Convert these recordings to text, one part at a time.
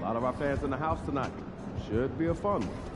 lot of our fans in the house tonight. Should be a fun one.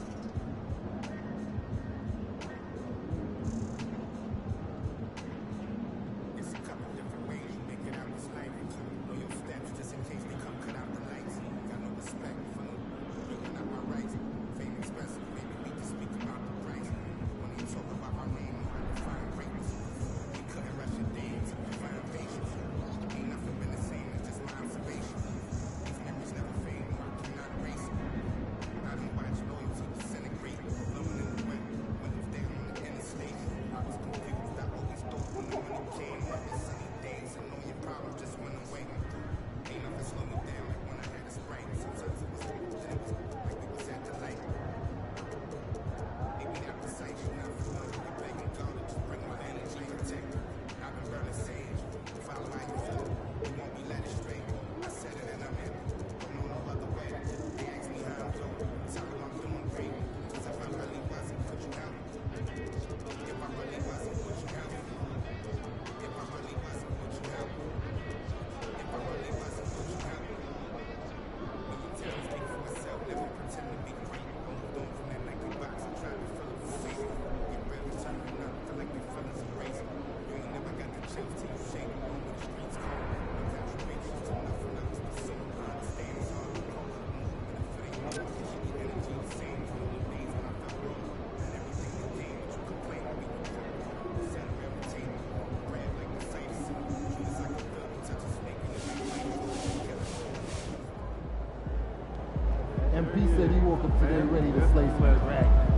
MP said he woke up today ready to slay some dragons.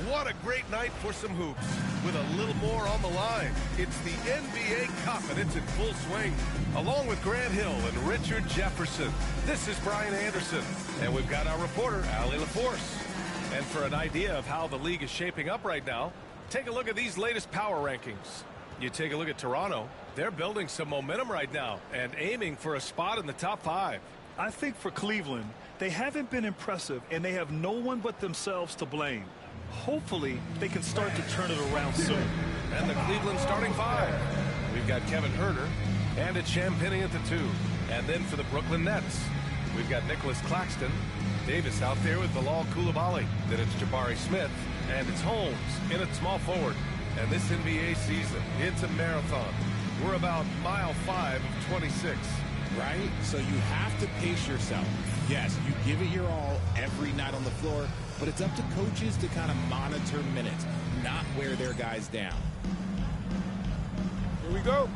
What a great night for some hoops. With a little more on the line, it's the NBA Cup and it's in full swing. Along with Grant Hill and Richard Jefferson, this is Brian Anderson. And we've got our reporter, Allie LaForce. And for an idea of how the league is shaping up right now, take a look at these latest power rankings. You take a look at Toronto, they're building some momentum right now and aiming for a spot in the top 5. I think for Cleveland, they haven't been impressive and they have no one but themselves to blame. Hopefully, they can start to turn it around soon. And the Cleveland starting 5. We've got Kevin Huerter, and it's Champagnie at the 2. And then for the Brooklyn Nets, we've got Nicholas Claxton, Davis out there with Bilal Coulibaly. Then it's Jabari Smith, and it's Holmes in at small forward. And this NBA season, it's a marathon. We're about mile 5 of 26. Right? So you have to pace yourself. Yes, you give it your all every night on the floor, but it's up to coaches to kind of monitor minutes, not wear their guys down. Here we go.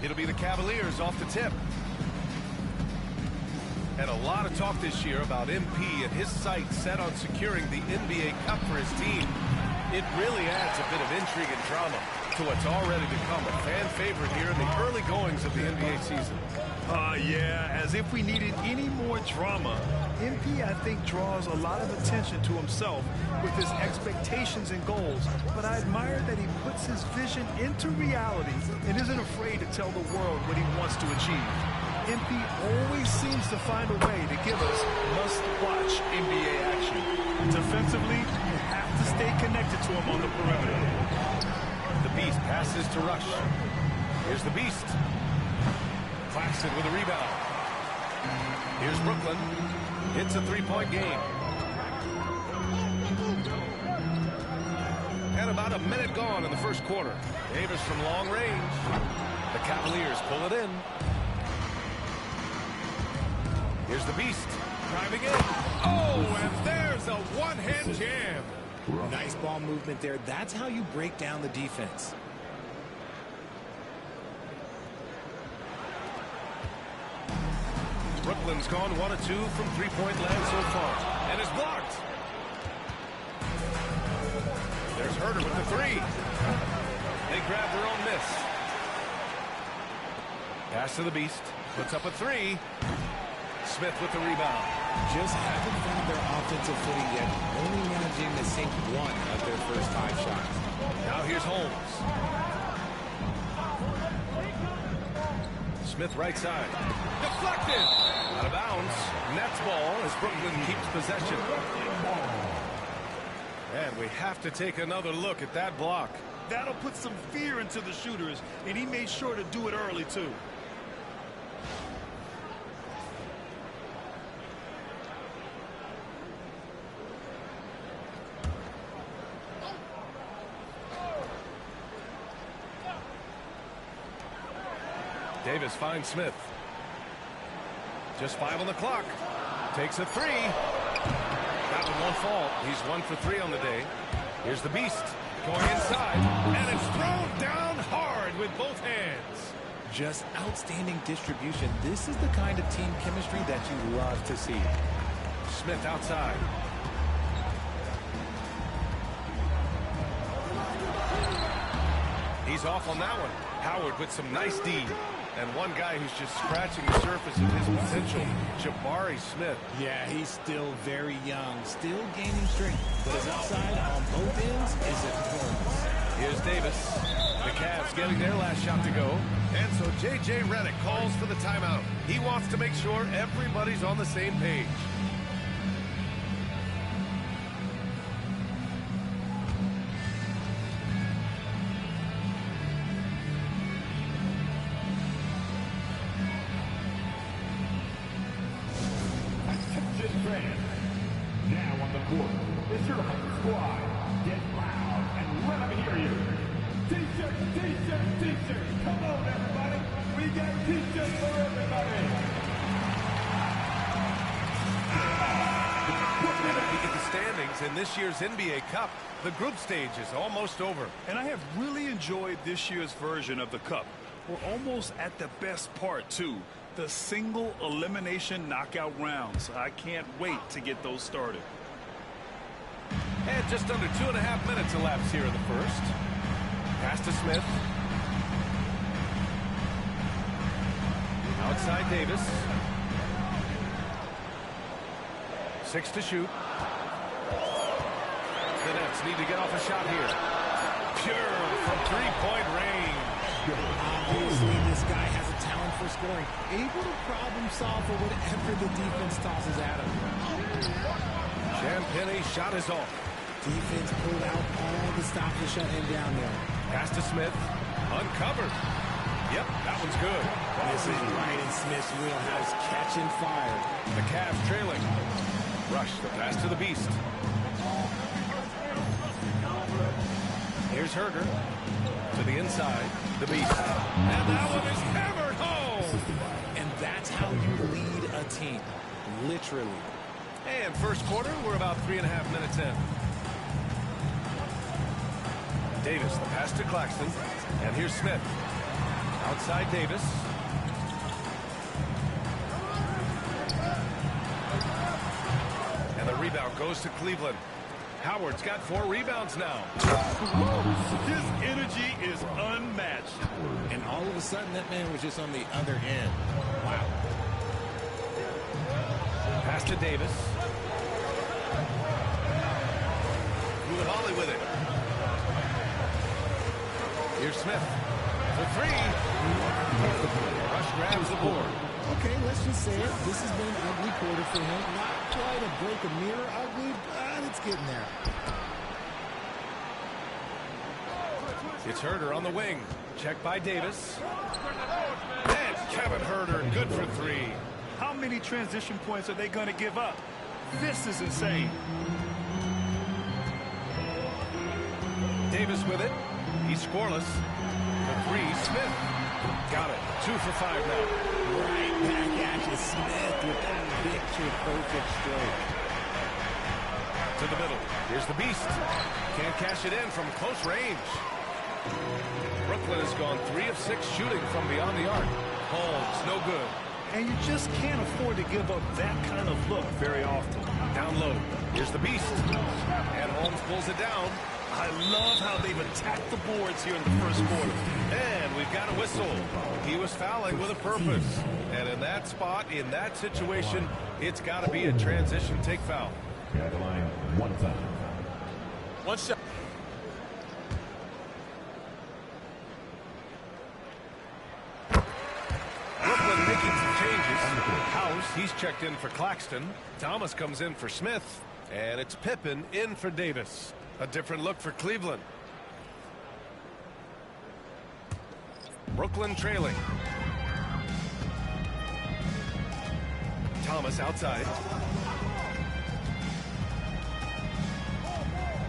It'll be the Cavaliers off the tip. And a lot of talk this year about MP and his sights set on securing the NBA Cup for his team. It really adds a bit of intrigue and drama to what's already become a fan favorite here in the early goings of the NBA season. Yeah, as if we needed any more drama. MP, I think, draws a lot of attention to himself with his expectations and goals, but I admire that he puts his vision into reality and isn't afraid to tell the world what he wants to achieve. MP always seems to find a way to give us must-watch NBA action. Defensively, you have to stay connected to him on the perimeter. Passes to Rush. Here's the Beast. Claxton with a rebound. Here's Brooklyn. It's a three-point game. And about a minute gone in the first quarter. Davis from long range. The Cavaliers pull it in. Here's the Beast. Driving in. Oh, and there's a one-hand jam. Nice ball movement there. That's how you break down the defense. Brooklyn's gone 1 of 2 from three-point land so far. And is blocked. There's Herter with the three. They grab their own miss. Pass to the Beast. Puts up a three. Smith with the rebound. Just haven't found their offensive footing yet. Only managing to sink 1 of their first 5 shots. Now here's Holmes. Smith right side. Deflected. Out of bounds. Nets ball as Brooklyn keeps possession. And we have to take another look at that block. That'll put some fear into the shooters, and he made sure to do it early, too. Davis finds Smith. Just 5 on the clock. Takes a three. That one won't fall. He's 1 for 3 on the day. Here's the Beast going inside. And it's thrown down hard with both hands. Just outstanding distribution. This is the kind of team chemistry that you love to see. Smith outside. He's off on that one. Howard with some nice D. And one guy who's just scratching the surface of his potential, Jabari Smith. Yeah, he's still very young, still gaining strength. But his upside on both ends is enormous. Here's Davis. The Cavs getting their last shot to go. And so J.J. Redick calls for the timeout. He wants to make sure everybody's on the same page. Now on the court, it's your home squad. Get loud and let them hear you. T-shirt, T-shirt, T-shirt. Come on, everybody. We got T-shirts for everybody. Looking at the standings in this year's NBA Cup, the group stage is almost over. And I have really enjoyed this year's version of the Cup. We're almost at the best part, too. The single elimination knockout rounds. I can't wait to get those started. And just under 2.5 minutes elapsed here in the first. Pass to Smith. Outside Davis. 6 to shoot. The Nets need to get off a shot here. Pure from three-point range. Obviously, this guy has a talent for scoring. Able to problem solve for whatever the defense tosses at him. Champagnie shot is off. Defense pulled out all the stops to shut him down there. Pass to Smith. Uncovered. Yep, that one's good. This is right in Smith's wheelhouse, catching fire. The Cavs trailing. Rush the pass to the Beast. Here's Herter. To the inside. The Beast. And that one is hammered home. And that's how you lead a team. Literally. And first quarter, we're about 3.5 minutes in. Davis, the pass to Claxton. And here's Smith. Outside Davis. And the rebound goes to Cleveland. Howard's got 4 rebounds now. His energy is unmatched. And all of a sudden, that man was just on the other end. Wow. Pass to Davis. Hawley with it. Here's Smith. For 3. Rush grabs the board. Okay, let's just say it. This has been an ugly quarter for him. Not quite a break a mirror ugly, but it's getting there. It's Huerter on the wing. Check by Davis. And Kevin Huerter, good for 3. How many transition points are they going to give up? This is insane. Davis with it. He's scoreless. The 3, Smith. Got it. 2 for 5 now. Right back at you, Smith, with that picture-perfect stroke. To the middle. Here's the Beast. Can't cash it in from close range. Brooklyn has gone 3 of 6 shooting from beyond the arc. Holmes, no good. And you just can't afford to give up that kind of look very often. Down low. Here's the Beast. And Holmes pulls it down. I love how they've attacked the boards here in the first quarter. And we've got a whistle. He was fouling with a purpose. And in that spot, in that situation, it's got to be a transition take foul. At the line, 1 time. One shot. Brooklyn making some changes. House, he's checked in for Claxton. Thomas comes in for Smith. And it's Pippen in for Davis. A different look for Cleveland. Brooklyn trailing. Thomas outside.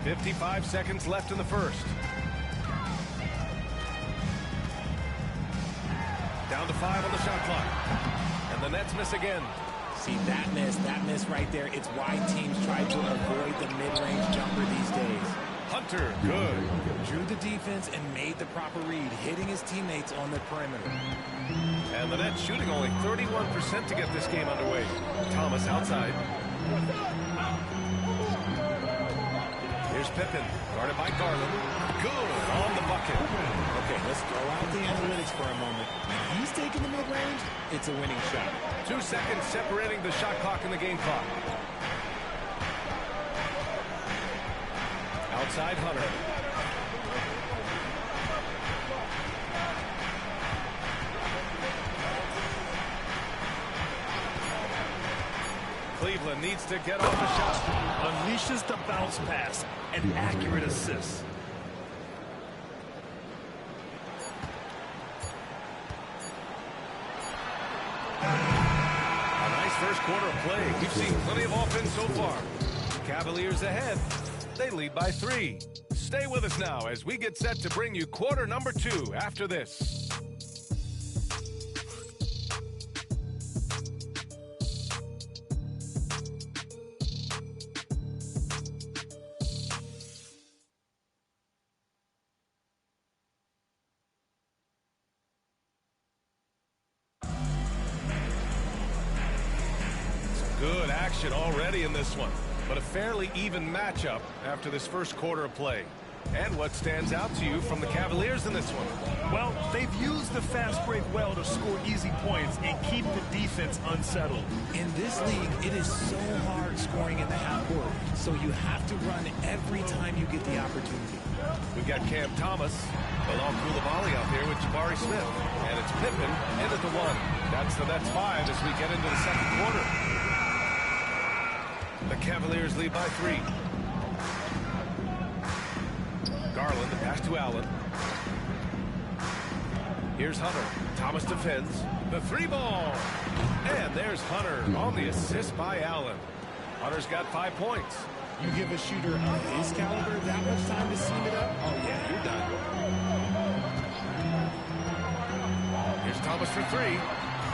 55 seconds left in the first. Down to 5 on the shot clock. And the Nets miss again. See, that miss right there, it's why teams try to avoid the mid-range jumper these days. Hunter, good. Drew the defense and made the proper read, hitting his teammates on the perimeter. And the Nets shooting only 31% to get this game underway. Thomas outside. Here's Pippen, guarded by Garland. Good on the bucket. Okay, let's throw out the analytics for a moment. When he's taking the mid-range, it's a winning shot. 2 seconds separating the shot clock and the game clock. Outside Hunter. Cleveland needs to get off the shot. Unleashes the bounce pass. An accurate assist. A nice first quarter of play. We've seen plenty of offense so far. Cavaliers ahead. They lead by 3. Stay with us now as we get set to bring you quarter number 2 after this. Good action already in this one, but a fairly even matchup after this first quarter of play. And what stands out to you from the Cavaliers in this one? Well, they've used the fast break well to score easy points and keep the defense unsettled. In this league, it is so hard scoring in the half court, so you have to run every time you get the opportunity. We've got Cam Thomas, Bilal Coulibaly out there with Jabari Smith, and it's Pippen in at the 1. That's the Nets 5 as we get into the second quarter. The Cavaliers lead by 3. Garland, the pass to Allen. Here's Hunter. Thomas defends. The 3-ball. And there's Hunter on the assist by Allen. Hunter's got 5 points. You give a shooter of his caliber that much time to seam it up, oh yeah, you're done. Here's Thomas for 3.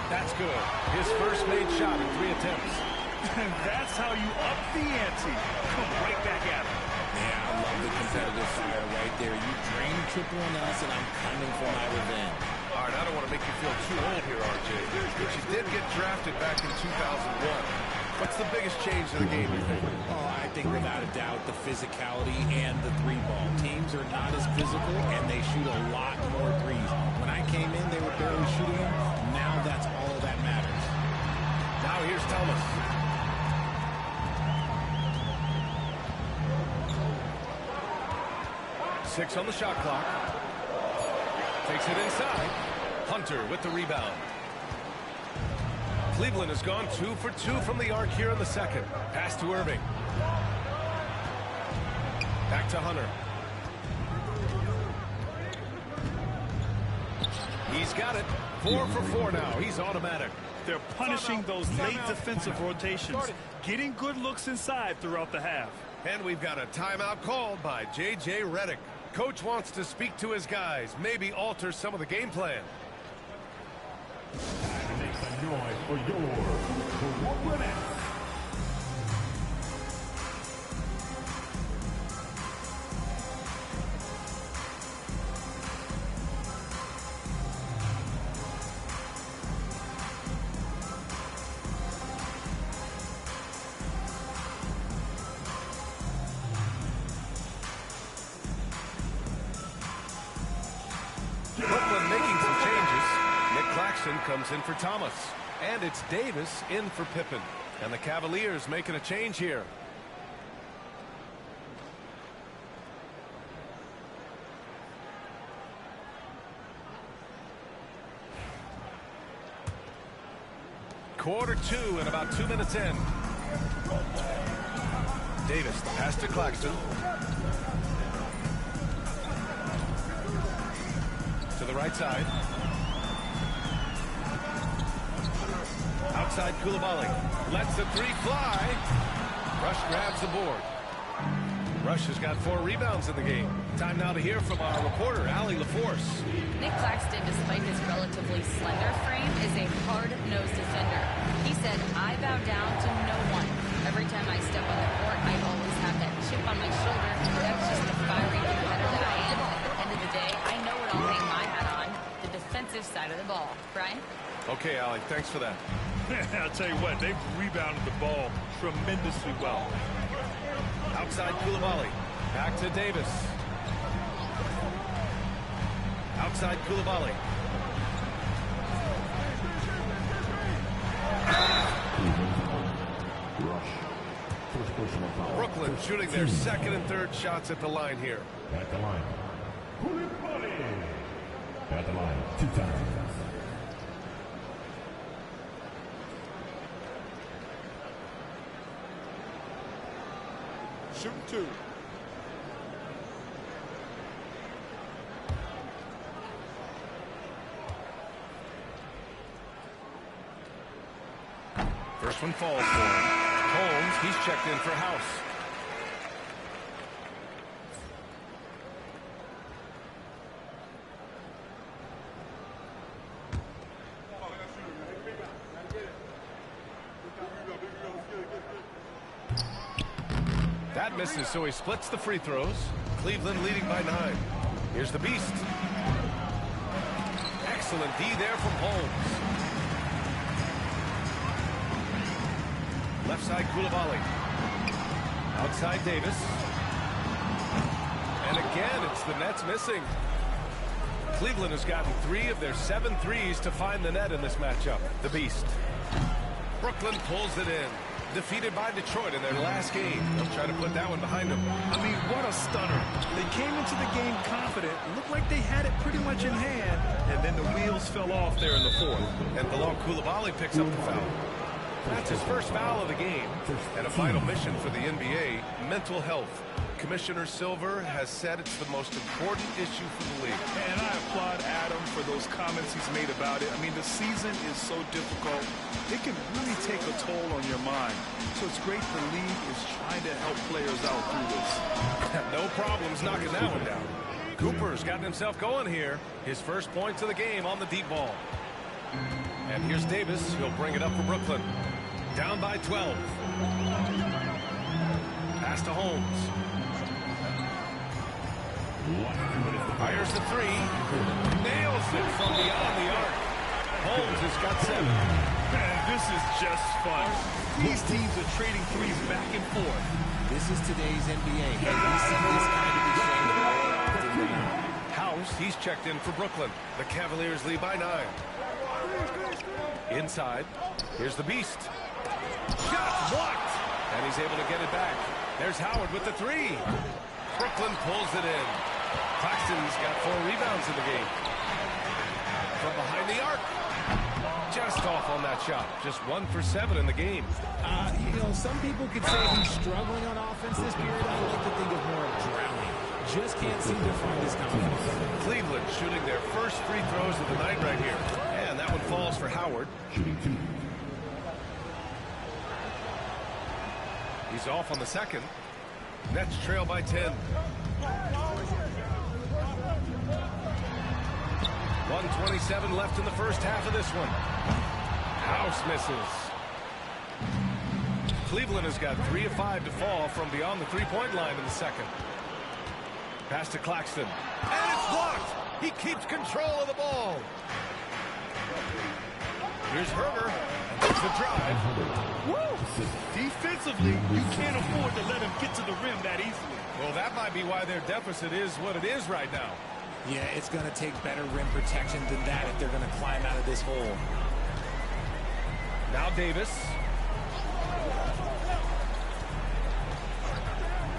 That's good. His first made shot in 3 attempts. And that's how you up the ante. Come right back at it. Yeah, I love the competitive fire right there. You drained triple on us, and I'm coming for my revenge. All right, I don't want to make you feel too old here, RJ, but you did get drafted back in 2001. What's the biggest change to the game, you think? Oh, I think without a doubt the physicality and the 3-ball. Teams are not as physical, and they shoot a lot more threes. When I came in, they were barely shooting them. Now that's all that matters. Now here's Thomas. Six on the shot clock. Takes it inside. Hunter with the rebound. Cleveland has gone 2 for 2 from the arc here in the second. Pass to Irving. Back to Hunter. He's got it. 4 for 4 now. He's automatic. They're punishing those late defensive rotations, getting good looks inside throughout the half. And we've got a timeout called by J.J. Redick. Coach wants to speak to his guys, maybe alter some of the game plan. And make some noise for your Brooklyn Nets. Brooklyn making some changes. Nick Claxton comes in for Thomas. And it's Davis in for Pippen. And the Cavaliers making a change here. Quarter 2 and about 2 minutes in. Davis, the pass to Claxton. To the right side. Outside Coulibaly. Lets the 3 fly. Rush grabs the board. Rush has got 4 rebounds in the game. Time now to hear from our reporter, Allie LaForce. Nick Claxton, despite his relatively slender frame, is a hard-nosed defender. He said, "I bow down to no one. Every time I step on the court, I always have that chip on my shoulder. That's just the fiery competitor that I am. At the end of the day, I know what I'll hang my hat on, the defensive side of the ball." Brian? Okay, Allie, thanks for that. I'll tell you what, they've rebounded the ball tremendously well. Outside Coulibaly. Back to Davis. Outside Coulibaly. Brooklyn shooting their second and third shots at the line here. At the line. Coulibaly. At the line. 2 times. Shoot 2. First one falls for him. Holmes, he's checked in for House. That misses, so he splits the free throws. Cleveland leading by 9. Here's the Beast. Excellent D there from Holmes. Left side Coulibaly. Outside Davis. And again, it's the Nets missing. Cleveland has gotten 3 of their 7 threes to find the net in this matchup. The Beast. Brooklyn pulls it in. Defeated by Detroit in their last game. They'll try to put that one behind them. I mean, what a stunner. They came into the game confident, looked like they had it pretty much in hand, and then the wheels fell off there in the 4th. And Bilal Coulibaly picks up the foul. That's his first foul of the game. And a final mission for the NBA, mental health. Commissioner Silver has said it's the most important issue for the league. And I applaud Adam for those comments he's made about it. I mean, the season is so difficult. It can really take a toll on your mind. So it's great the league is trying to help players out through this. No problems knocking that one down. Cooper's gotten himself going here. His first points of the game on the deep ball. And here's Davis. He'll bring it up for Brooklyn. Down by 12. Pass to Holmes. Fires the 3. Nails it from beyond the arc. Holmes has got 7. Man, this is just fun. These teams are trading threes back and forth. This is today's NBA. Hey, we see this kind of exchange all the time. House, he's checked in for Brooklyn. The Cavaliers lead by 9. Inside, here's the Beast. Shot blocked. And he's able to get it back. There's Howard with the 3. Brooklyn pulls it in. Claxton's got 4 rebounds in the game. From behind the arc. Just off on that shot. Just 1 for 7 in the game. You know, some people could say he's struggling on offense this period. I like to think of more of drowning. just can't seem to find his confidence. Cleveland shooting their first free throws of the night right here. And that one falls for Howard. Shooting 2. He's off on the second. Nets trail by 10. 1:27 left in the first half of this one. House misses. Cleveland has got 3 of 5 to fall from beyond the three-point line in the second. Pass to Claxton. And it's blocked. He keeps control of the ball. Here's Herder. It's the drive. Woo! Defensively, you can't afford to let him get to the rim that easily. Well, that might be why their deficit is what it is right now. Yeah, it's going to take better rim protection than that if they're going to climb out of this hole. Now Davis.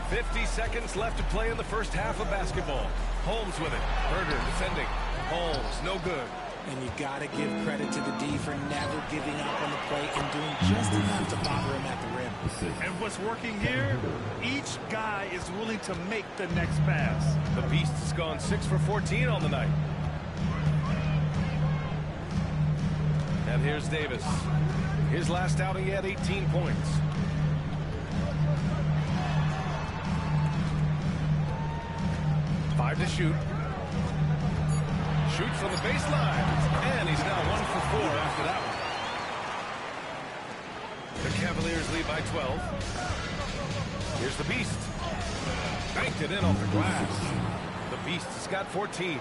50 seconds left to play in the first half of basketball. Holmes with it. Herder defending. Holmes, no good. And you got to give credit to the D for never giving up on the play and doing just enough to bother him at the rim. And what's working here, each guy is willing to make the next pass. The Beast has gone 6 for 14 on the night. And here's Davis. His last outing, he had 18 points. Five to shoot. Shoots from the baseline. And he's now 1 for 4 after that one. The Cavaliers lead by 12. Here's the Beast. Banked it in off the glass. The Beast has got 14.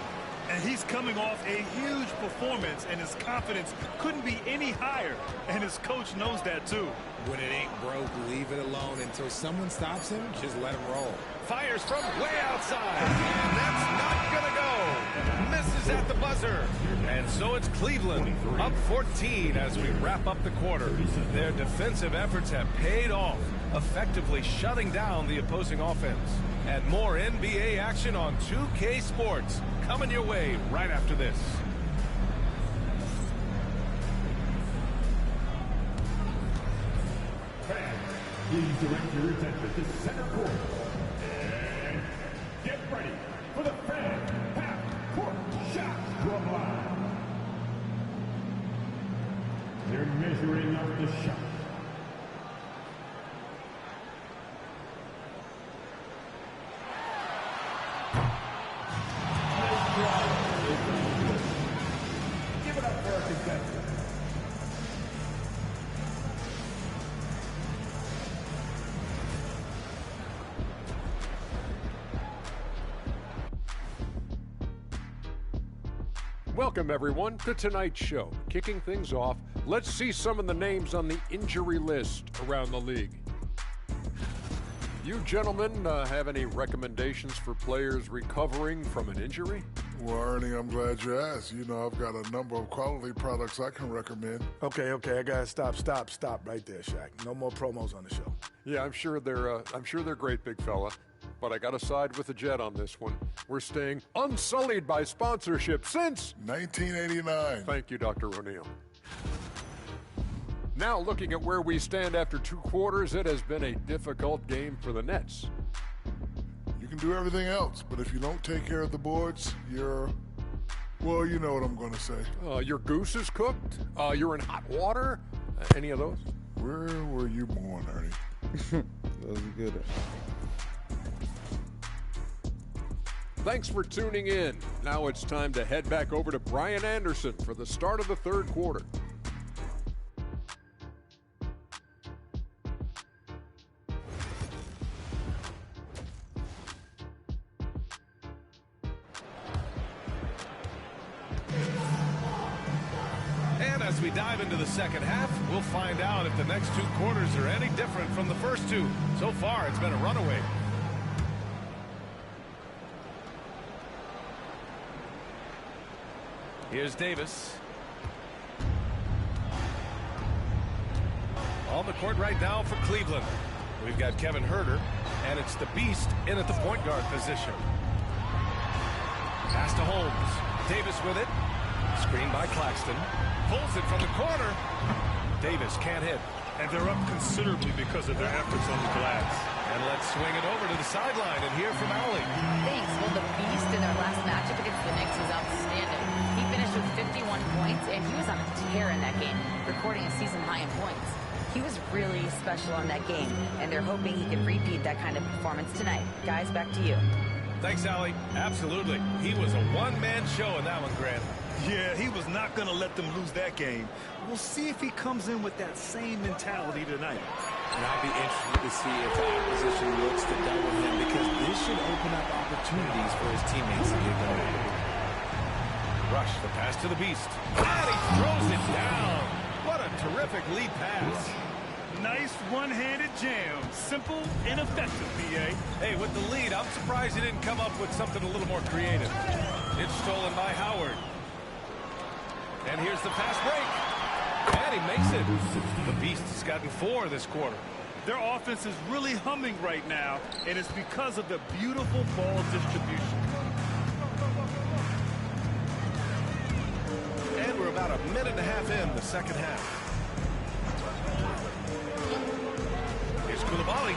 And he's coming off a huge performance, and his confidence couldn't be any higher. And his coach knows that, too. When it ain't broke, leave it alone until someone stops him. Just let him roll. Fires from way outside. And that's not going to go. Misses at the buzzer. And so it's Cleveland up 14 as we wrap up the quarter. Their defensive efforts have paid off, effectively shutting down the opposing offense. And more NBA action on 2K Sports coming your way right after this. Fans, please direct your attention to center court. And get ready for the fan half-court shot drum line. They're measuring up the shot. Give it up for our contestant. Welcome, everyone, to tonight's show. Kicking things off, let's see some of the names on the injury list around the league. You gentlemen have any recommendations for players recovering from an injury? Well, Ernie, I'm glad you asked. You know, I've got a number of quality products I can recommend. Okay, I gotta stop right there, Shaq. No more promos on the show. Yeah, I'm sure they're great, big fella. But I gotta side with the Jet on this one. We're staying unsullied by sponsorship since 1989. Thank you, Dr. O'Neill. Now, looking at where we stand after 2 quarters, it has been a difficult game for the Nets. You can do everything else, but if you don't take care of the boards, well, you know what I'm going to say. Your goose is cooked? You're in hot water? Any of those? Where were you born, Ernie? That was good. Thanks for tuning in. Now it's time to head back over to Brian Anderson for the start of the 3rd quarter. And as we dive into the second half, we'll find out if the next 2 quarters are any different from the first 2. So far, it's been a runaway. Here's Davis. On the court right now for Cleveland. We've got Kevin Herder, and it's the Beast in at the point guard position. Pass to Holmes. Davis with it. Screen by Claxton. Pulls it from the corner. Davis can't hit. And they're up considerably because of their efforts on the glass. And let's swing it over to the sideline and hear from Allie. Thanks. Well, the Beast in their last matchup against the Knicks was outstanding. He finished with 51 points, and he was on a tear in that game, recording a season high in points. He was really special in that game, and they're hoping he can repeat that kind of performance tonight. Guys, back to you. Thanks, Allie. Absolutely. He was a one-man show in that one, Grant. Yeah, he was not going to let them lose that game. We'll see if he comes in with that same mentality tonight. And I'll be interested to see if the opposition looks to double him, because this should open up opportunities for his teammates to get going. Rush, the pass to the Beast. And he throws it down. What a terrific lead pass. Nice one-handed jam. Simple and effective, B.A. Hey, with the lead, I'm surprised he didn't come up with something a little more creative. It's stolen by Howard. And here's the fast break. And he makes it. The Beast has gotten 4 this quarter. Their offense is really humming right now, and it's because of the beautiful ball distribution. And we're about a minute and a half in the second half. Here's Coulibaly.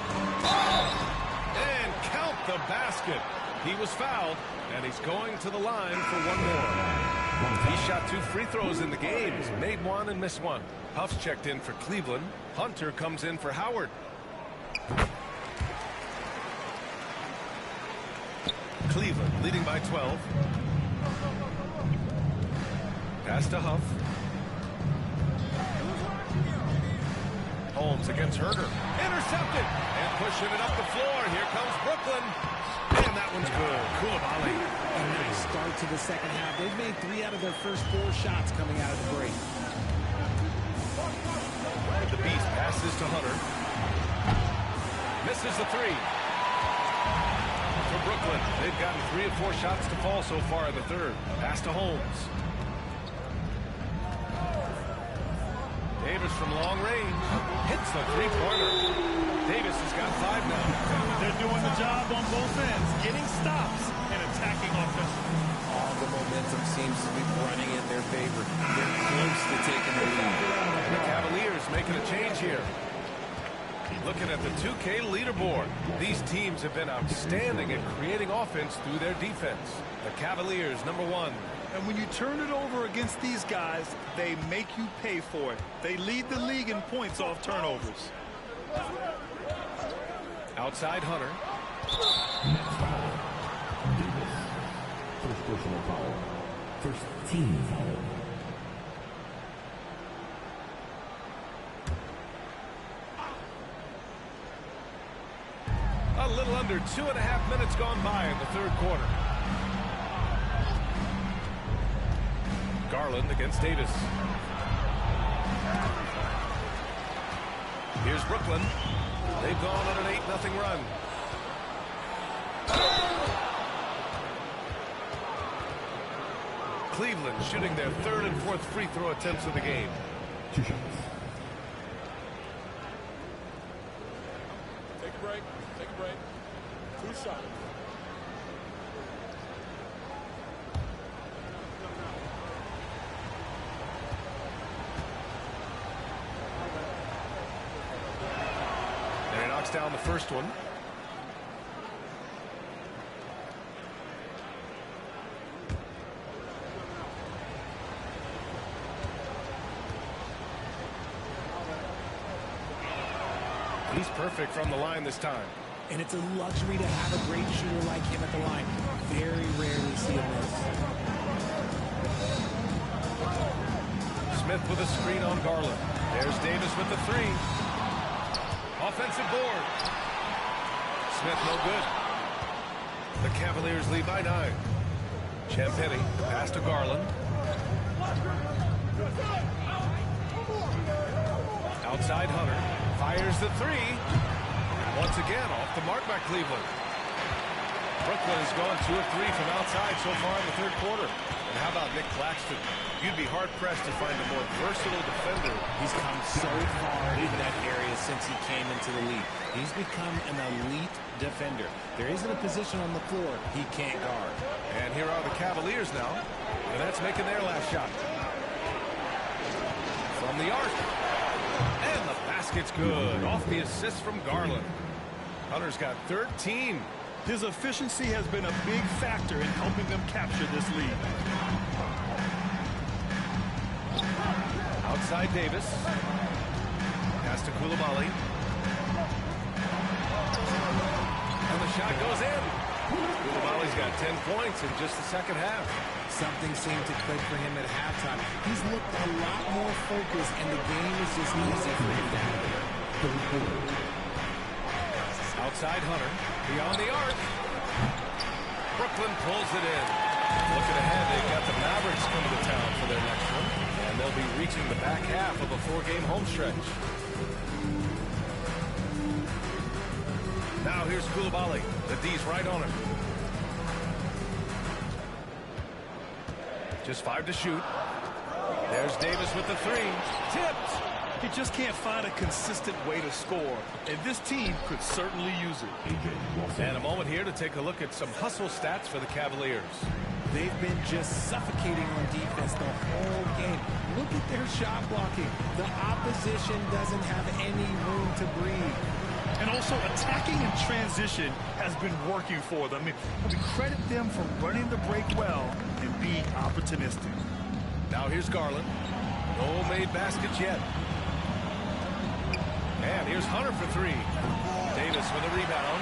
And count the basket. He was fouled, and he's going to the line for one more. He shot 2 free throws in the game. He's made 1 and missed 1. Huff's checked in for Cleveland. Hunter comes in for Howard. Cleveland leading by 12. Pass to Huff. Holmes against Herder. Intercepted. And pushing it up the floor. Here comes Brooklyn. And that one's good. Coulibaly. A nice start to the second half. They've made 3 out of their first 4 shots coming out of the break. The Beast passes to Hunter. Misses the 3. For Brooklyn, they've gotten 3 of 4 shots to fall so far in the third. Pass to Holmes. Davis from long range hits the 3-pointer. Davis has got 5 now. They're doing the job on both ends, getting stops and attacking offensively. All the momentum seems to be running in their favor. They're close to taking the lead. And the Cavaliers making a change here. Looking at the 2K leaderboard, these teams have been outstanding at creating offense through their defense. The Cavaliers, number 1. And when you turn it over against these guys, they make you pay for it. They lead the league in points off turnovers. Outside Hunter. First personal foul. First team foul. A little under 2.5 minutes gone by in the third quarter. Garland against Davis. Here's Brooklyn. They've gone on an 8-0 run. Cleveland shooting their 3rd and 4th free throw attempts of the game. 2 shots. Take a break. Take a break. 2 shots. And he knocks down the first one. He's perfect from the line this time. And it's a luxury to have a great shooter like him at the line. Very rarely see a miss. Smith with a screen on Garland. There's Davis with the 3. Offensive board. Smith no good. The Cavaliers lead by 9. Champagnie pass to Garland. Outside Hunter. Fires the 3. Once again, off the mark by Cleveland. Brooklyn has gone 2 of 3 from outside so far in the third quarter. And how about Nick Claxton? You'd be hard-pressed to find a more versatile defender. He's come so far in that area since he came into the league. He's become an elite defender. There isn't a position on the floor he can't guard. And here are the Cavaliers now. And that's making their last shot. From the arc. And the basket's good. Off the assist from Garland. Hunter's got 13. His efficiency has been a big factor in helping them capture this lead. Outside Davis. Pass to Coulibaly. And the shot goes in. Coulibaly's got 10 points in just the second half. Something seemed to click for him at halftime. He's looked a lot more focused, and the game is just easy for him down here. Outside Hunter. Beyond the arc. Brooklyn pulls it in. Looking ahead, they've got the Mavericks coming to town for their next one. And they'll be reaching the back half of a 4-game home stretch. Now here's Coulibaly. The D's right on him. Just 5 to shoot. There's Davis with the 3. Tipped. He just can't find a consistent way to score, and this team could certainly use it. And a moment here to take a look at some hustle stats for the Cavaliers. They've been just suffocating on defense the whole game. Look at their shot blocking. The opposition doesn't have any room to breathe. And also attacking in transition has been working for them. We credit them for running the break well and being opportunistic. Now here's Garland. No made baskets yet. And here's Hunter for 3. Davis with a rebound.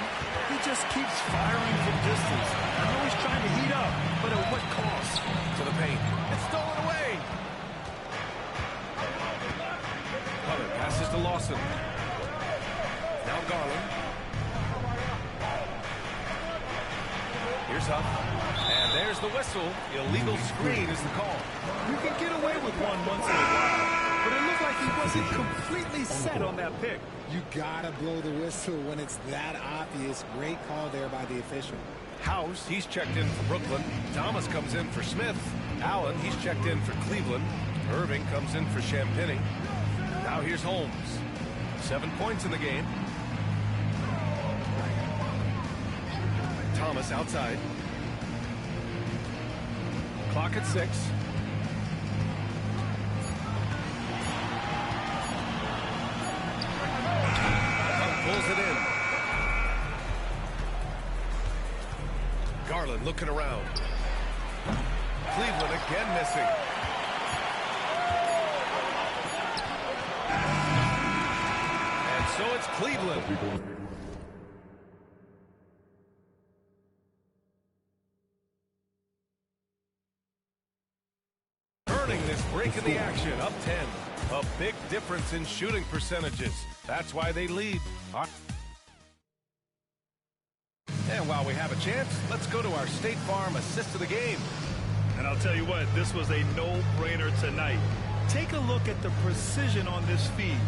He just keeps firing from distance. I know he's trying to heat up, but at what cost? To the paint. It's stolen away. Hunter passes to Lawson. Now Garland. Here's Huff. And there's the whistle. Illegal screen is the call. You can get away with one once in a while, but it looked like he wasn't completely set on that pick. You gotta blow the whistle when it's that obvious. Great call there by the official. House, he's checked in for Brooklyn. Thomas comes in for Smith. Allen, he's checked in for Cleveland. Irving comes in for Champagny. Now here's Holmes. 7 points in the game. Thomas outside. Clock at 6. Pulls it in. Garland looking around. Cleveland again missing. And so it's Cleveland. Earning this break in the action, up 10. A big difference in shooting percentages. That's why they lead. And while we have a chance, let's go to our State Farm assist of the game. And I'll tell you what, this was a no-brainer tonight. Take a look at the precision on this feed.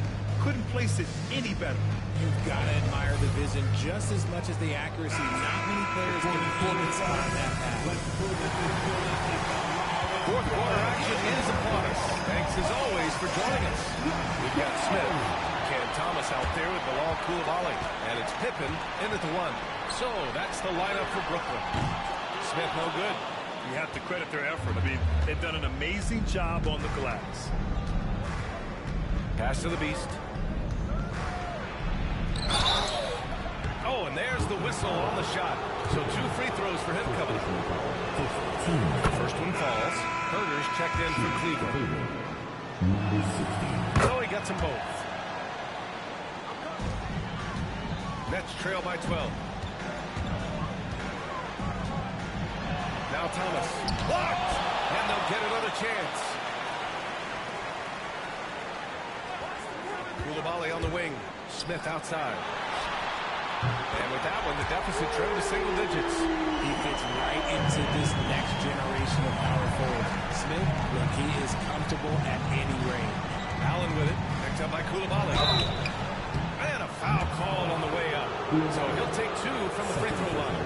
Couldn't place it any better. You've got to admire the vision just as much as the accuracy. Not many players can even spot that pass. Fourth quarter action is upon us. Thanks as always for joining us. We've got Smith, Cam Thomas out there with Bilal Coulibaly, and it's Pippen in at the 1. So that's the lineup for Brooklyn. Smith no good. You have to credit their effort. I mean, they've done an amazing job on the glass. Pass to the Beast. Oh, and there's the whistle on the shot. So 2 free throws for him coming. First one falls. Herder's checked in for Cleveland. So he gets them both. Nets trail by 12. Now Thomas. Blocked! And they'll get another chance. Coulibaly on the wing. Smith outside. And with that one, the deficit trimmed to single digits. He fits right into this next generation of power forwards. Smith, look, he is comfortable at any range. Allen with it. Picked up by Coulibaly. And a foul call on the way up. So he'll take 2 from the free throw line.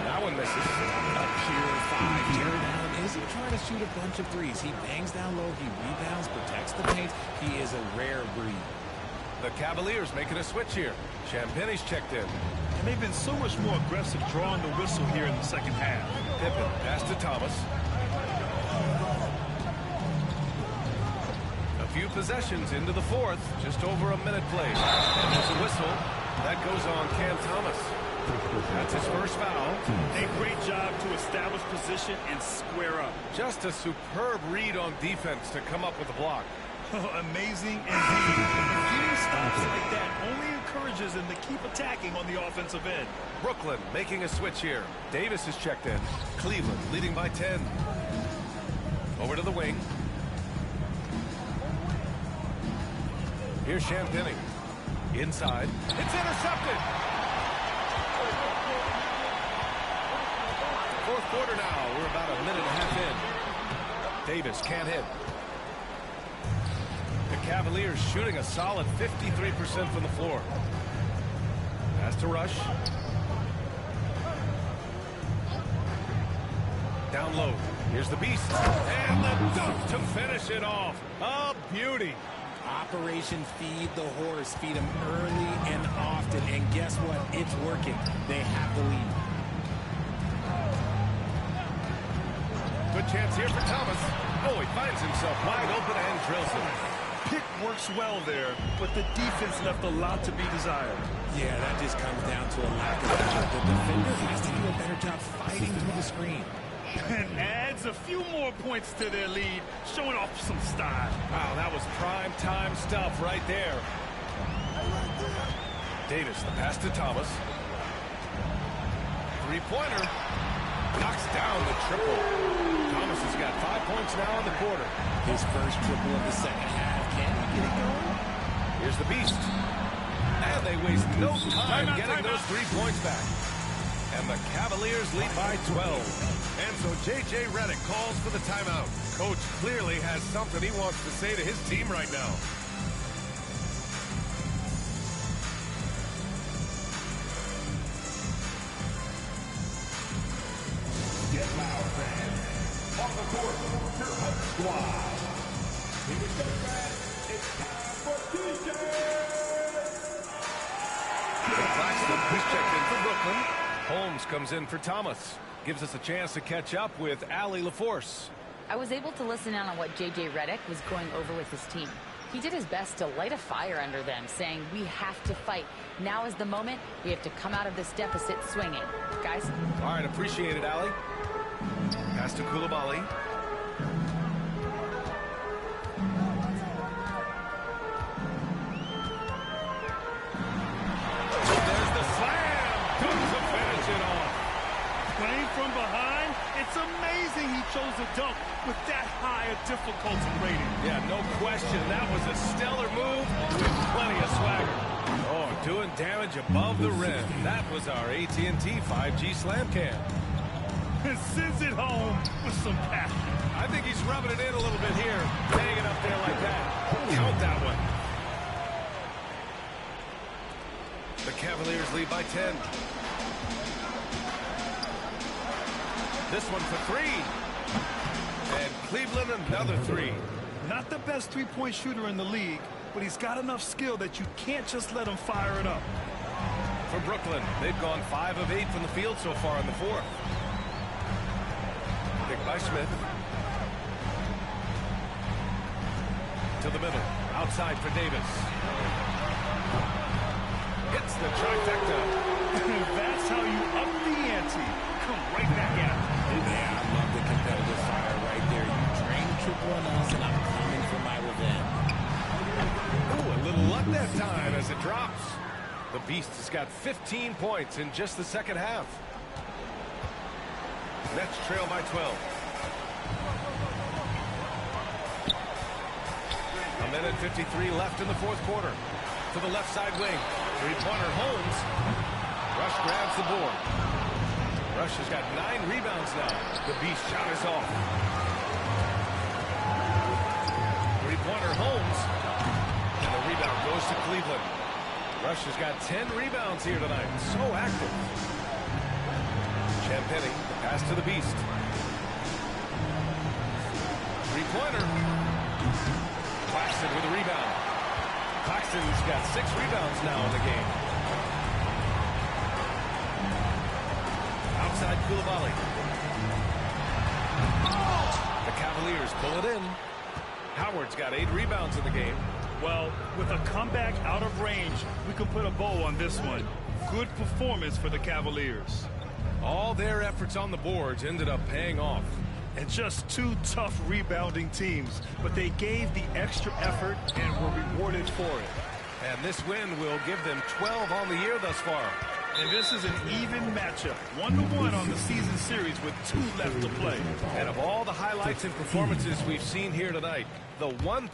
That one misses. A pure 5 tear down. Isn't trying to shoot a bunch of threes. He bangs down low. He rebounds, protects the paint. He is a rare breed. The Cavaliers making a switch here. Champagny's checked in. And they've been so much more aggressive drawing the whistle here in the second half. Pippen pass to Thomas. A few possessions into the fourth. Just over a minute played. And there's a whistle. That goes on Cam Thomas. That's his first foul. A great job to establish position and square up. Just a superb read on defense to come up with a block. Amazing indeed. Getting stops like that only encourages them to keep attacking on the offensive end. Brooklyn making a switch here. Davis is checked in. Cleveland leading by 10. Over to the wing. Here's Champagnie. Inside. It's intercepted. Fourth quarter now. We're about a minute and a half in. Davis can't hit. The Cavaliers shooting a solid 53% from the floor. Pass to Rush. Down low. Here's the Beast. And the dunk to finish it off. A beauty. Operation Feed the Horse. Feed him early and often. And guess what? It's working. They have the lead. Good chance here for Thomas. Oh, he finds himself wide open and drills it. Pick works well there, but the defense left a lot to be desired. Yeah, that just comes down to a lack of effort. The defender has to do a better job fighting through the screen. And adds a few more points to their lead, showing off some style. Wow, that was prime time stuff right there. Davis, the pass to Thomas. Three-pointer. Knocks down the triple. Thomas has got 5 points now in the quarter. His first triple of the second half. Can he get it going? Here's the Beast. And they waste no time getting those 3 points back. And the Cavaliers lead by 12. And so J.J. Redick calls for the timeout. Coach clearly has something he wants to say to his team right now. Get loud, fans. On the court, your Hut Squad. Here we go, fans. It's time for DJ. Claxton is checked in for Brooklyn. Holmes comes in for Thomas. Gives us a chance to catch up with Allie LaForce. I was able to listen in on what J.J. Redick was going over with his team. He did his best to light a fire under them, saying, we have to fight. Now is the moment. We have to come out of this deficit swinging. Guys? All right, appreciate it, Allie. Pass to Coulibaly. There's the slam. Comes to finish it off. Playing from behind, it's amazing he chose a dunk with that high a difficulty rating. Yeah, no question. That was a stellar move with plenty of swagger. Oh, doing damage above the rim. That was our AT&T 5G Slam Cam. And sends it home with some passion. I think he's rubbing it in a little bit here. Hanging up there like that. Count that one. The Cavaliers lead by 10. This one for three. And Cleveland another three. Not the best three-point shooter in the league, but he's got enough skill that you can't just let him fire it up. For Brooklyn, they've gone 5 of 8 from the field so far in the fourth. Pick by Smith. To the middle. Outside for Davis. Hits the trifecta. That's how you up the ante. Come right back at it. Yeah, I love the competitive fire right there. You drain triple on us, and I'm coming for my revenge. Oh, a little luck that time as it drops. The Beast has got 15 points in just the second half. Nets trail by 12. A minute 53 left in the fourth quarter. To the left side wing. Three-pointer Holmes. Rush grabs the board. Rush has got 9 rebounds now. The Beast shot is off. Three-pointer Holmes. And the rebound goes to Cleveland. Rush has got 10 rebounds here tonight. So active. Champagnie, the pass to the Beast. Three-pointer. Claxton with a rebound. Claxton's got 6 rebounds now in the game. Outside Coulibaly. The Cavaliers pull it in. Howard's got 8 rebounds in the game. Well, with a comeback out of range, we can put a bow on this one. Good performance for the Cavaliers. All their efforts on the boards ended up paying off. And just 2 tough rebounding teams, but they gave the extra effort and were rewarded for it. And this win will give them 12 on the year thus far. And this is an even matchup, 1-1 on the season series with 2 left to play. And of all the highlights and performances we've seen here tonight, the one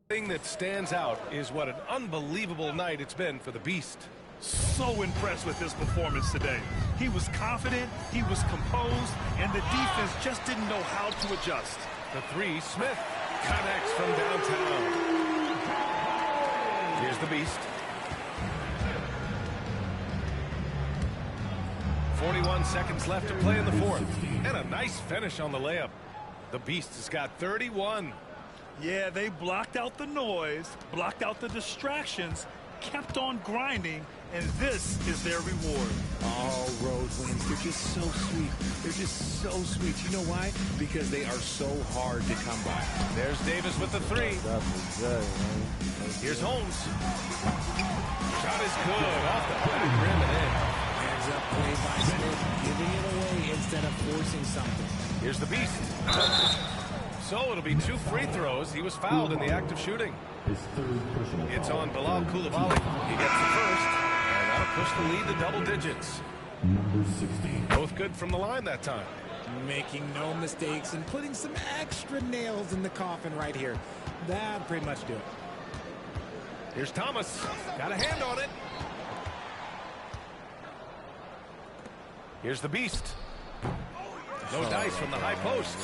thing that stands out is what an unbelievable night it's been for the Beast. So impressed with his performance today. He was confident, he was composed, and the defense just didn't know how to adjust. The 3, Smith connects from downtown. Here's the Beast. 41 seconds left to play in the 4th. And a nice finish on the layup. The Beast has got 31. Yeah, they blocked out the noise, blocked out the distractions, kept on grinding, and this is their reward. All road wins. They're just so sweet. They're just so sweet. You know why? Because they are so hard to come by. There's Davis with the 3. Here's Holmes. Shot is good. Off the back rim and in. Hands up play by Smith, giving it away instead of forcing something. Here's the Beast. So it'll be 2 free throws. He was fouled in the act of shooting. It's on Bilal Coulibaly. He gets the first, and that'll push the lead to double digits. Number 60. Both good from the line that time. Making no mistakes and putting some extra nails in the coffin right here. That'll pretty much do it. Here's Thomas. Got a hand on it. Here's the Beast. No dice from the high post.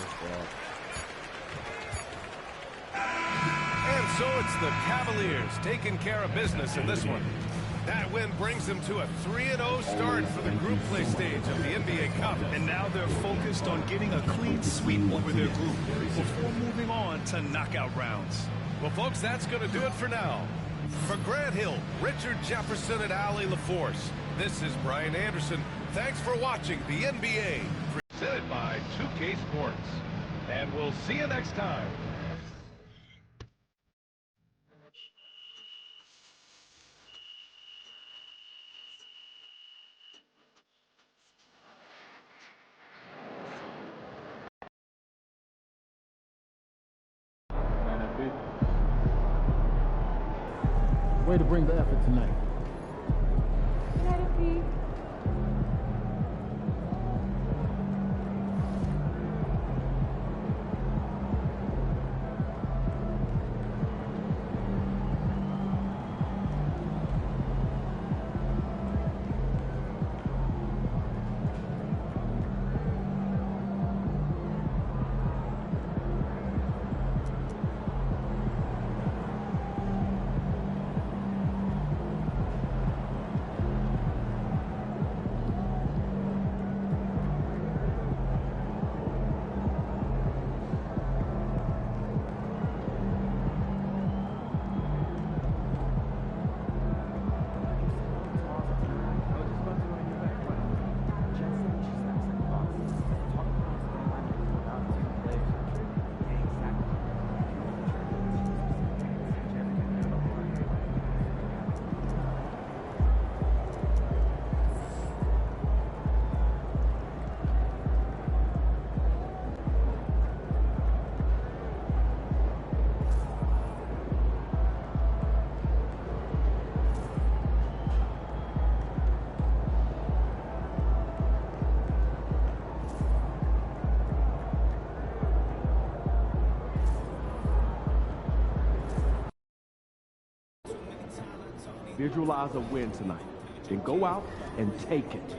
And so it's the Cavaliers taking care of business in this one. That win brings them to a 3-0 start for the group play stage of the NBA Cup. And now they're focused on getting a clean sweep over their group before moving on to knockout rounds. Well, folks, that's going to do it for now. For Grant Hill, Richard Jefferson, and Allie LaForce, this is Brian Anderson. Thanks for watching the NBA. Presented by 2K Sports. And we'll see you next time. Way to bring the effort tonight. Visualize a win tonight. Then go out and take it.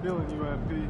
Feeling you, MP.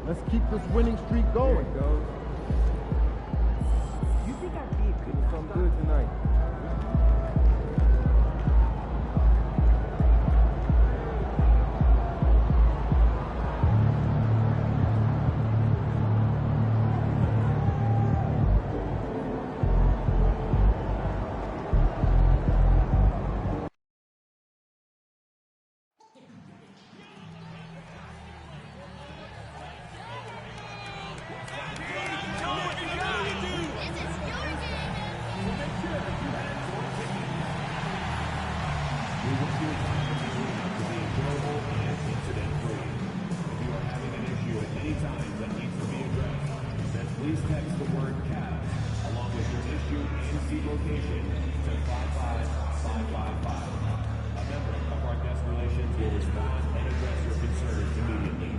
Let's keep this winning streak going. You think I did good? Something good tonight. Please text the word CAPS along with your issue and seat location to 55555. A member of our guest relations will respond and address your concerns immediately.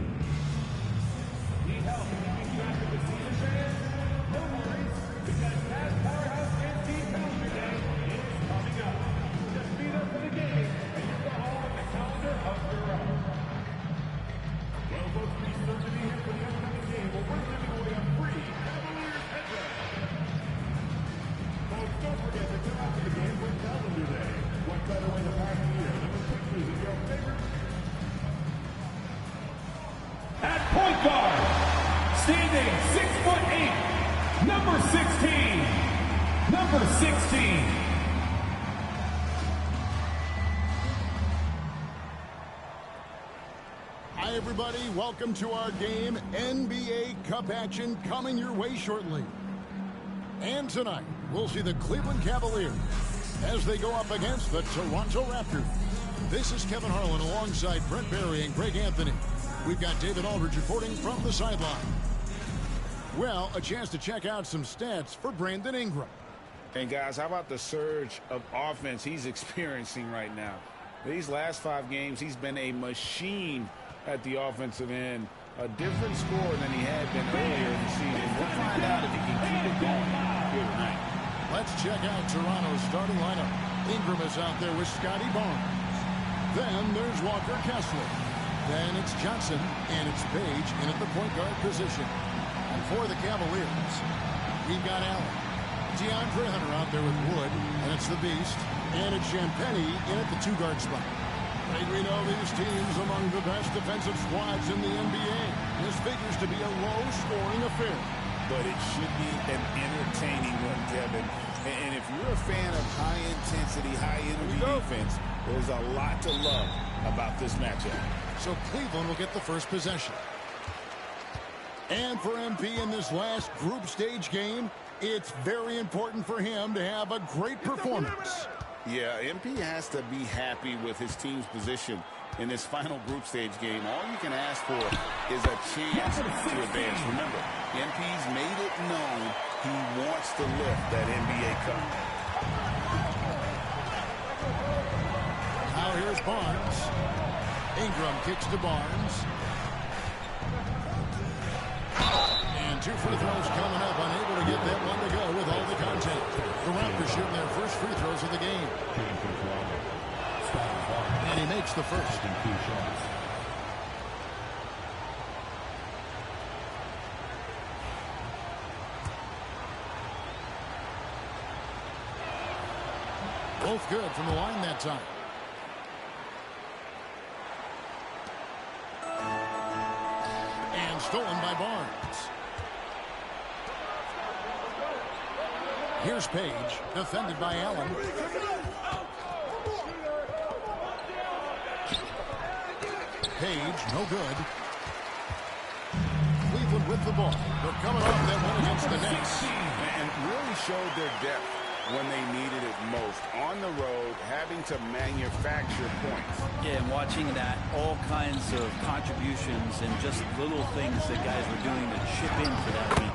Need help keeping you active this season, fans? No worries, because Cavs Powerhouse NC Calendar Day is coming up. Just be there for the game, and you go home with a calendar of your own. Well, folks, be sure to be here for the upcoming game. We're giving away a free Cavaliers headband. Folks, don't forget to come out to the game for Calendar Day. What better way to pass the year than with pictures of your favorite? At point guard, standing 6'8", number 16. Number 16. Hi, everybody. Welcome to our game. NBA Cup action coming your way shortly. And tonight, we'll see the Cleveland Cavaliers as they go up against the Toronto Raptors. This is Kevin Harlan alongside Brent Barry and Greg Anthony. We've got David Aldridge reporting from the sideline. Well, a chance to check out some stats for Brandon Ingram. And guys, how about the surge of offense he's experiencing right now? These last 5 games, he's been a machine at the offensive end. A different score than he had been earlier in the season. We'll find out if he can keep it going here tonight. Let's check out Toronto's starting lineup. Ingram is out there with Scotty Barnes. Then there's Walker Kessler. Then it's Johnson and it's Page in at the point guard position. And for the Cavaliers, we've got Allen. DeAndre Hunter out there with Wood, and it's the Beast. And it's Champagnie in at the 2-guard spot. And we know these teams among the best defensive squads in the NBA. This figures to be a low-scoring affair. But it should be an entertaining one, Kevin. And if you're a fan of high-intensity, high-energy defense, there's a lot to love about this matchup. So Cleveland will get the first possession. And for MP in this last group stage game, it's very important for him to have a great performance. Yeah, MP has to be happy with his team's position in this final group stage game. All you can ask for is a chance to advance. Remember, MP's made it known he wants to lift that NBA Cup. Now here's Barnes. Ingram kicks to Barnes. And 2 free throws coming up, unable to get that one to go with all the contact. The Raptors shooting their first free throws of the game. And he makes the first. Both good from the line that time. And stolen by Barnes. Here's Page, defended by Allen. Page, no good. Cleveland with the ball. They're coming off that one against the Knicks. And really showed their depth when they needed it most. On the road, having to manufacture points. Yeah, and watching that, all kinds of contributions and just little things that guys were doing to chip in for that win.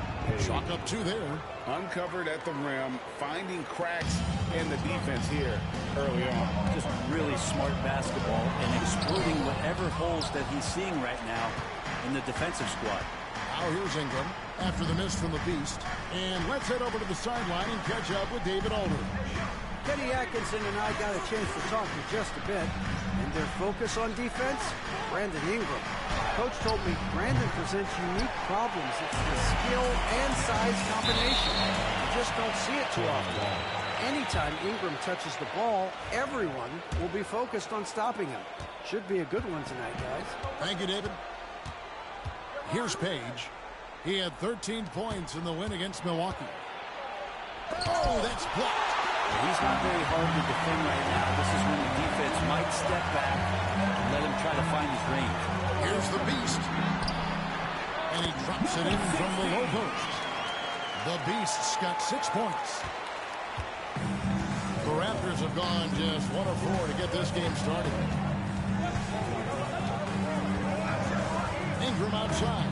Chalk up 2 there. Uncovered at the rim, finding cracks in the defense here early on. Just really smart basketball and exploiting whatever holes that he's seeing right now in the defensive squad. Now here's Ingram after the miss from the Beast. And let's head over to the sideline and catch up with David Aldridge. Kenny Atkinson and I got a chance to talk for just a bit. And their focus on defense, Brandon Ingram. Coach told me Brandon presents unique problems. It's the skill and size combination. You just don't see it too often. Anytime Ingram touches the ball, everyone will be focused on stopping him. Should be a good one tonight, guys. Thank you, David. Here's Page. He had 13 points in the win against Milwaukee. Oh, that's blocked. He's not very hard to defend right now. This is when the defense might step back and let him try to find his range. Here's the Beast. And he drops it in from the low post. The Beast's got 6 points. The Raptors have gone just 1 of 4 to get this game started. Ingram outside.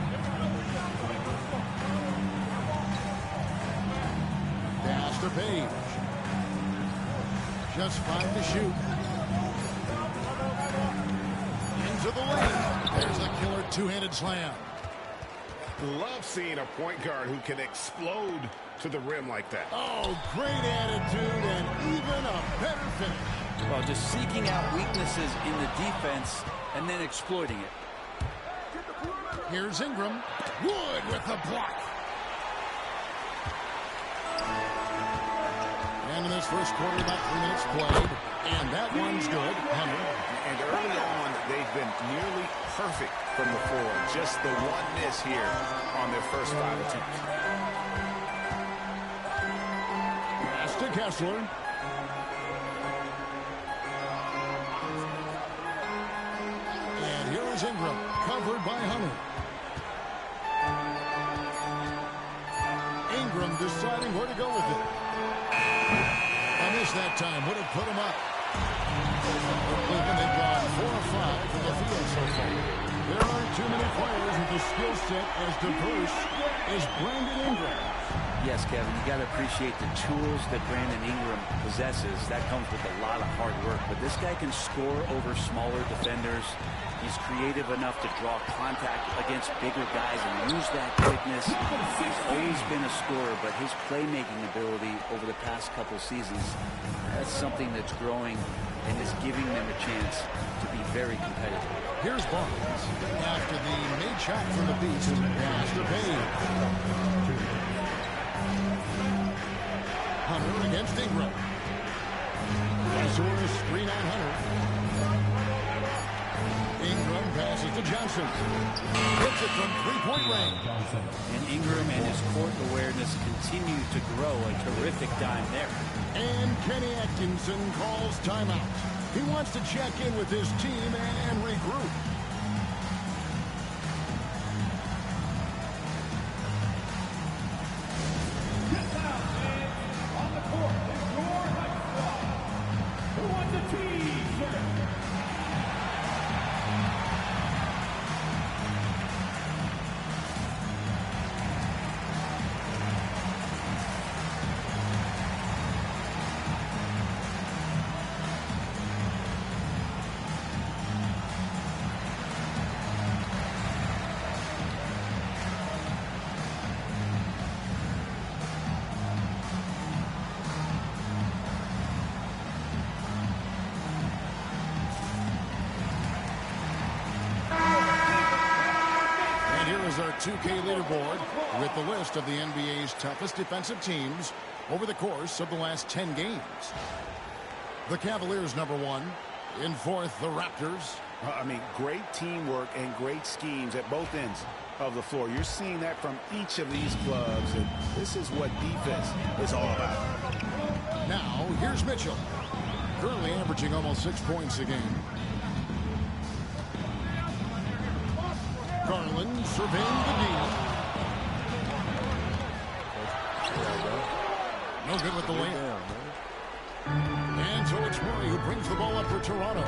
Pass to Page. Just 5 to shoot. Into the lane. There's the killer two-handed slam. Love seeing a point guard who can explode to the rim like that. Oh, great attitude and even a better finish. Well, just seeking out weaknesses in the defense and then exploiting it. Here's Ingram. Wood with the block. And in this first quarter, about 3 minutes played. And that one's good. Hunter. And early on, they've been nearly perfect from the floor. Just the one miss here on their first 5 attempts. Pass to Kessler. And here is Ingram, covered by Hunter. Ingram deciding where to go with it. I missed that time. Would have put him up. Cleveland, they've gone 4 of 5 from the field so far. There aren't too many players with a skill set as diverse as Brandon Ingram. Yes, Kevin, you got to appreciate the tools that Brandon Ingram possesses. That comes with a lot of hard work. But this guy can score over smaller defenders. He's creative enough to draw contact against bigger guys and use that quickness. He's always been a scorer, but his playmaking ability over the past couple seasons, that's something that's growing and is giving them a chance to be very competitive. Here's Barnes. After the made shot from the Beast, pass to Page. Hunter against Ingram. Lazarus screen on Hunter. Ingram passes to Johnson. Hits it from three-point range. And Ingram and his court awareness continue to grow. A terrific dime there. And Kenny Atkinson calls timeout. He wants to check in with his team and regroup. On the court is your high squad. Who wants a T-shirt? 2K leaderboard with the list of the NBA's toughest defensive teams over the course of the last 10 games. The Cavaliers #1. In fourth, the Raptors. I mean, great teamwork and great schemes at both ends of the floor. You're seeing that from each of these clubs, and this is what defense is all about. Now, here's Mitchell. Currently averaging almost 6 points a game. Garland surveying the D. No good with the layup. And so it's Murray who brings the ball up for Toronto.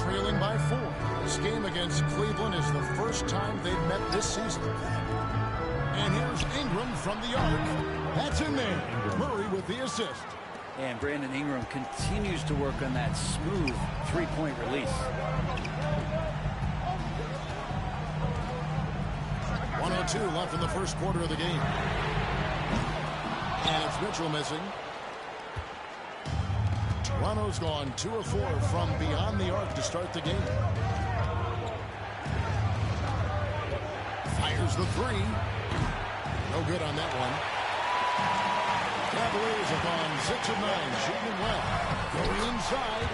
Trailing by 4. This game against Cleveland is the first time they've met this season. And here's Ingram from the arc. That's in there. Murray with the assist. And Brandon Ingram continues to work on that smooth three-point release. 1:02 left in the first quarter of the game. And it's Mitchell missing. Toronto's gone 2 of 4 from beyond the arc to start the game. Fires the 3. No good on that one. Cavaliers have gone 6 of 9, shooting well. Going inside.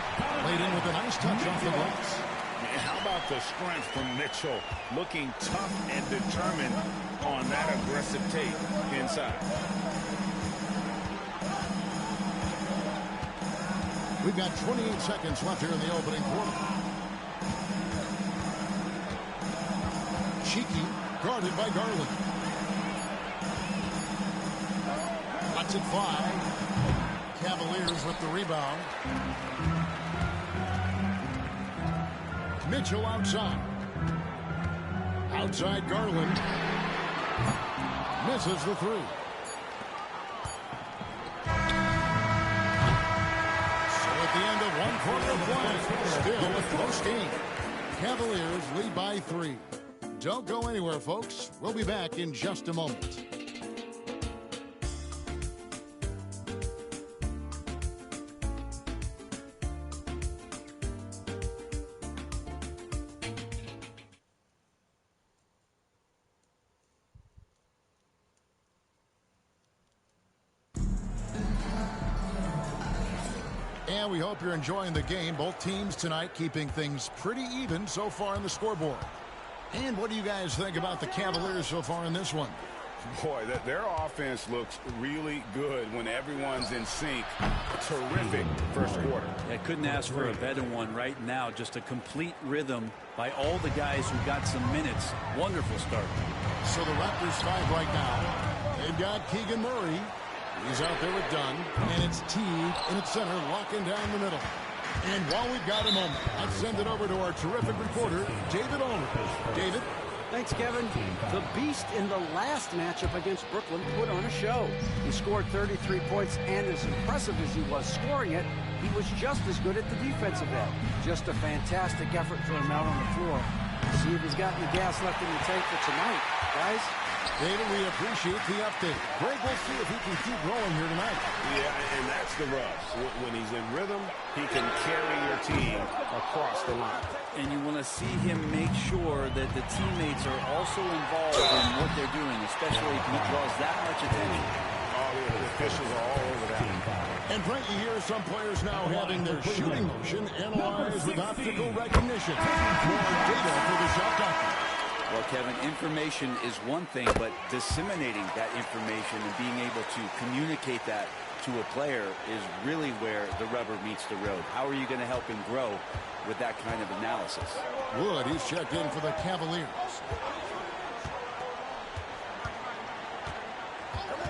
Laid in with a nice touch off the glass. And how about the strength from Mitchell? Looking tough and determined on that aggressive take inside. We've got 28 seconds left here in the opening quarter. Cheeky, guarded by Garland. Lets it fly. Cavaliers with the rebound. Mitchell outside. Outside Garland. Misses the 3. The end of one quarter of play. Still a close game. Cavaliers lead by 3. Don't go anywhere, folks. We'll be back in just a moment. And we hope you're enjoying the game. Both teams tonight keeping things pretty even so far in the scoreboard. And what do you guys think about the Cavaliers so far in this one? Boy, their offense looks really good when everyone's in sync. Terrific first quarter. I couldn't ask for a better one right now. Just a complete rhythm by all the guys who got some minutes. Wonderful start. So the Raptors 5 right now. They've got Keegan Murray. He's out there with Dunn, and it's Teague in its center, locking down the middle. And while we've got a moment, let's send it over to our terrific reporter, David Aldridge. David? Thanks, Kevin. The Beast in the last matchup against Brooklyn put on a show. He scored 33 points, and as impressive as he was scoring it, he was just as good at the defensive end. Just a fantastic effort for him out on the floor. See if he's got any gas left in the tank for tonight, guys. David, we appreciate the update. Greg, we'll see if he can keep rolling here tonight. Yeah, and that's the rub. When he's in rhythm, he can carry your team across the line. And you want to see him make sure that the teammates are also involved in what they're doing, especially if he draws that much attention. Oh, yeah, the officials are all over that. And Frank, you hear some players now having their shooting motion analyzed with optical recognition. More data for the shot doctor. Well, Kevin, information is one thing, but disseminating that information and being able to communicate that to a player is really where the rubber meets the road. How are you going to help him grow with that kind of analysis? Wood, he's checked in for the Cavaliers.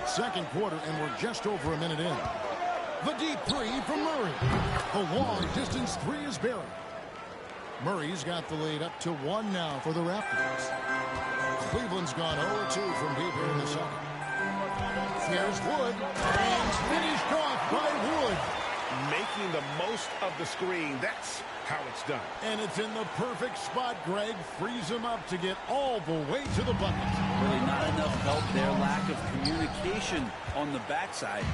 Second quarter, and we're just over a minute in. The deep 3 from Murray. The long-distance 3 is buried. Murray's got the lead up to 1 now for the Raptors. Cleveland's gone 0-2 from deep here in the second. Here's Wood, and finished off by Wood. Making the most of the screen, that's how it's done. And it's in the perfect spot, Greg. Frees him up to get all the way to the bucket. Really not enough help there. Lack of communication on the backside.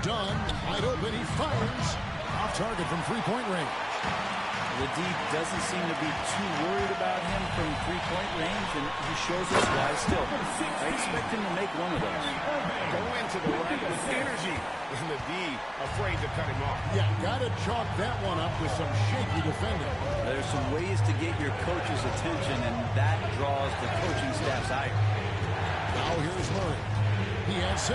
Dunn, wide open, he fires. Off target from three-point range. The D doesn't seem to be too worried about him from three-point range, and he shows us why still. I expect him to make one of those. Go into the rack with energy, and the D afraid to cut him off. Yeah, got to chalk that one up with some shaky defending. There's some ways to get your coach's attention, and that draws the coaching staff's ire. Now here's Murray. He has 6.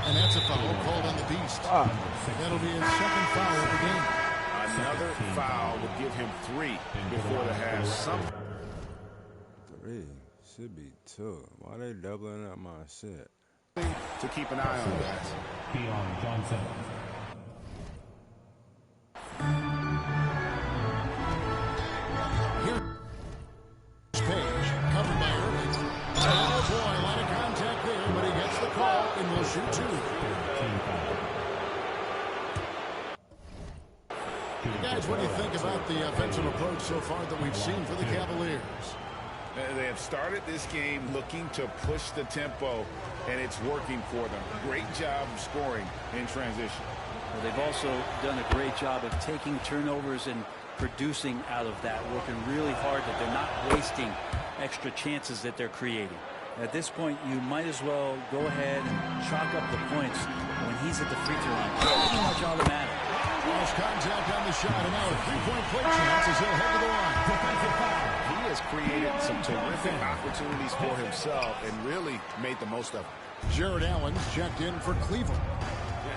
And that's a foul called on the Beast. That'll be his second foul of the game. Another foul would give him 3 before the half. 3 should be 2. Why they doubling up my shit? To keep an eye on, guys. Keon Johnson. Here's Page, covered by Irving. Oh boy, a lot of contact there, but he gets the call and will shoot 2. Guys, what do you think about the offensive approach so far that we've seen for the Cavaliers? They have started this game looking to push the tempo, and it's working for them. Great job of scoring in transition. Well, they've also done a great job of taking turnovers and producing out of that, working really hard that they're not wasting extra chances that they're creating. At this point, you might as well go ahead and chalk up the points when he's at the free throw line. Pretty much automatic. Lost contact on the shot, and now a three-point play chance as he'll head to the line. He has created some terrific opportunities for himself and really made the most of it. Jared Allen's checked in for Cleveland.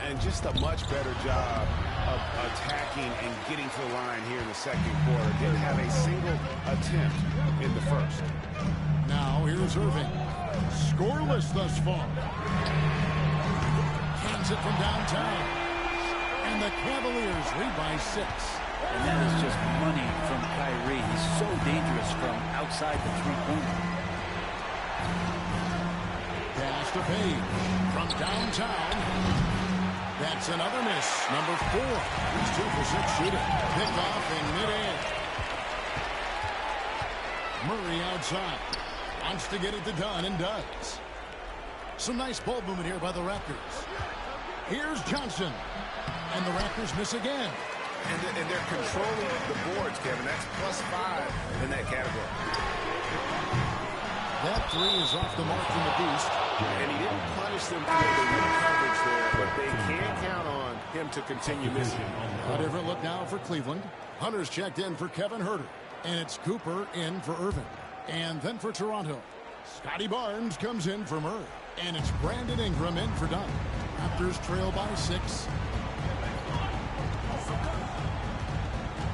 And just a much better job of attacking and getting to the line here in the second quarter. Didn't have a single attempt in the first. Now here's Irving. Scoreless thus far. Hands it from downtown. And the Cavaliers lead by 6. And that is just money from Kyrie. He's so dangerous from outside the three-pointer. Pass to Page from downtown. That's another miss. Number 4. He's 2 for 6 shooting. Pick off in mid-air. Murray outside. Wants to get it to Dunn and does. Some nice ball movement here by the Raptors. Here's Johnson. And the Raptors miss again. And they're controlling the boards, Kevin. That's +5 in that category. That 3 is off the mark from the Beast. And he didn't punish them for the weak coverage there, but they can count on him to continue missing. A different look now for Cleveland. Hunter's checked in for Kevin Huerter. And it's Cooper in for Irving. And then for Toronto, Scotty Barnes comes in for Murray. And it's Brandon Ingram in for Dunn. Raptors trail by 6.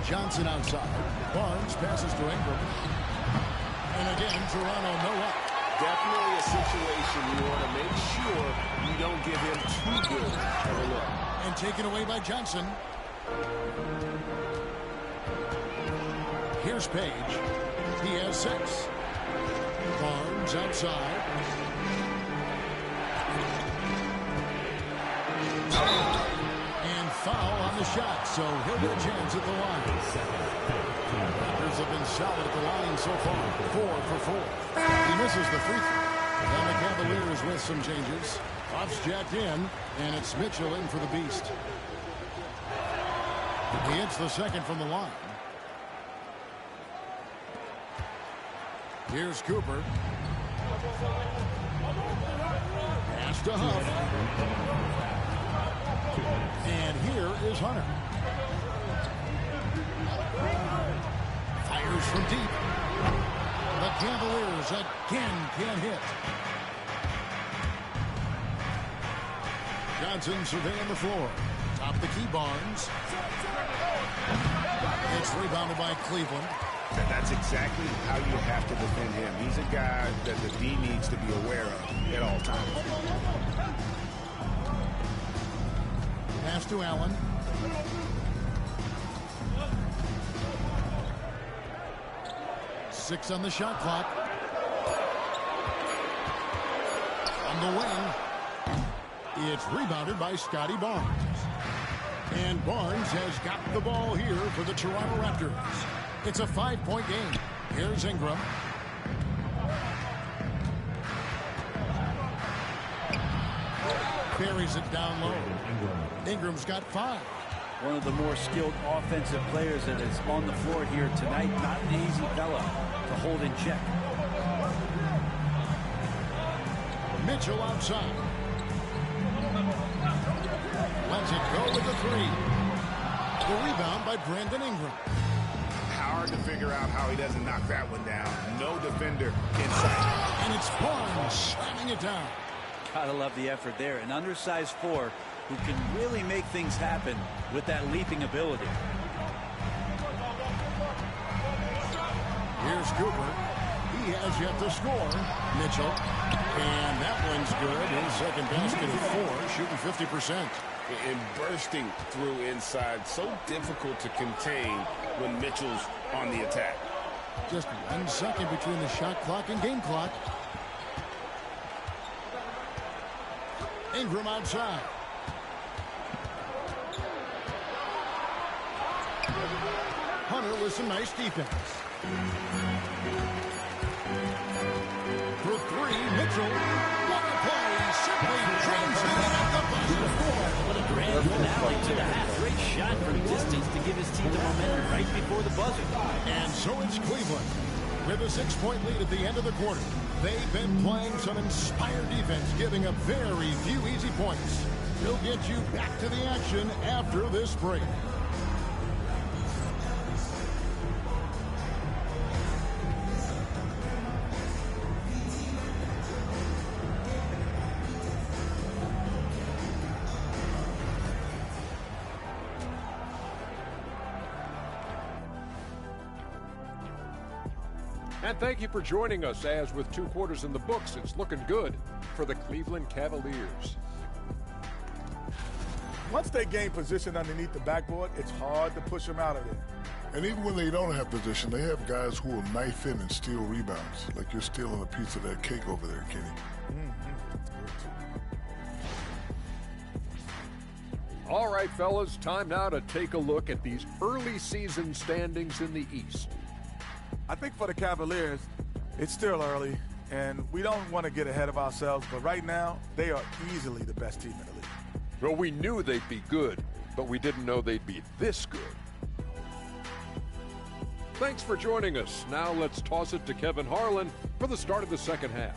Johnson outside. Barnes passes to Ingram. And again, Toronto no up. Definitely a situation you want to make sure you don't give him too good of a look. And taken away by Johnson. Here's Page. He has 6. Barnes outside. And foul on the shot, so he'll get a chance at the line. Raptors have been solid at the line so far. 4 for 4. He misses the free throw. And the Cavaliers with some changes. Buff's jacked in, and it's Mitchell in for the Beast. He hits the second from the line. Here's Cooper. Pass to Huff. And here is Hunter. Fires from deep. The Cavaliers again can't hit. Johnson surveying the floor. Top the key, Barnes. It's rebounded by Cleveland. That's exactly how you have to defend him. He's a guy that the D needs to be aware of at all times. Pass to Allen. Six on the shot clock. On the wing. It's rebounded by Scotty Barnes. And Barnes has got the ball here for the Toronto Raptors. It's a 5-point game. Here's Ingram. Buries it down low. Ingram's got 5. One of the more skilled offensive players that is on the floor here tonight. Not an easy fella to hold in check. Mitchell outside. Lets it go with the 3. The rebound by Brandon Ingram. Hard to figure out how he doesn't knock that one down. No defender inside. And it's Barnes slamming it down. Gotta love the effort there. An undersized 4 who can really make things happen with that leaping ability. Here's Cooper. He has yet to score. Mitchell. And that one's good. His second basket of 4, shooting 50%. And bursting through inside. So difficult to contain when Mitchell's on the attack. Just 1 second between the shot clock and game clock. Ingram outside. Hunter with some nice defense. For 3, Mitchell. What a play. Simply trains it at the buzzer. What a grand finale to the half. Great shot from distance to give his team the momentum right before the buzzer. And so it's Cleveland with a 6-point lead at the end of the quarter. They've been playing some inspired defense, giving up very few easy points. We'll get you back to the action after this break. And thank you for joining us, as with 2 quarters in the books, it's looking good for the Cleveland Cavaliers. Once they gain position underneath the backboard, it's hard to push them out of there. And even when they don't have position, they have guys who will knife in and steal rebounds. Like you're stealing a piece of that cake over there, Kenny. All right, fellas, time now to take a look at these early season standings in the East. I think for the Cavaliers, it's still early, and we don't want to get ahead of ourselves, but right now, they are easily the best team in the league. Well, we knew they'd be good, but we didn't know they'd be this good. Thanks for joining us. Now let's toss it to Kevin Harlan for the start of the second half.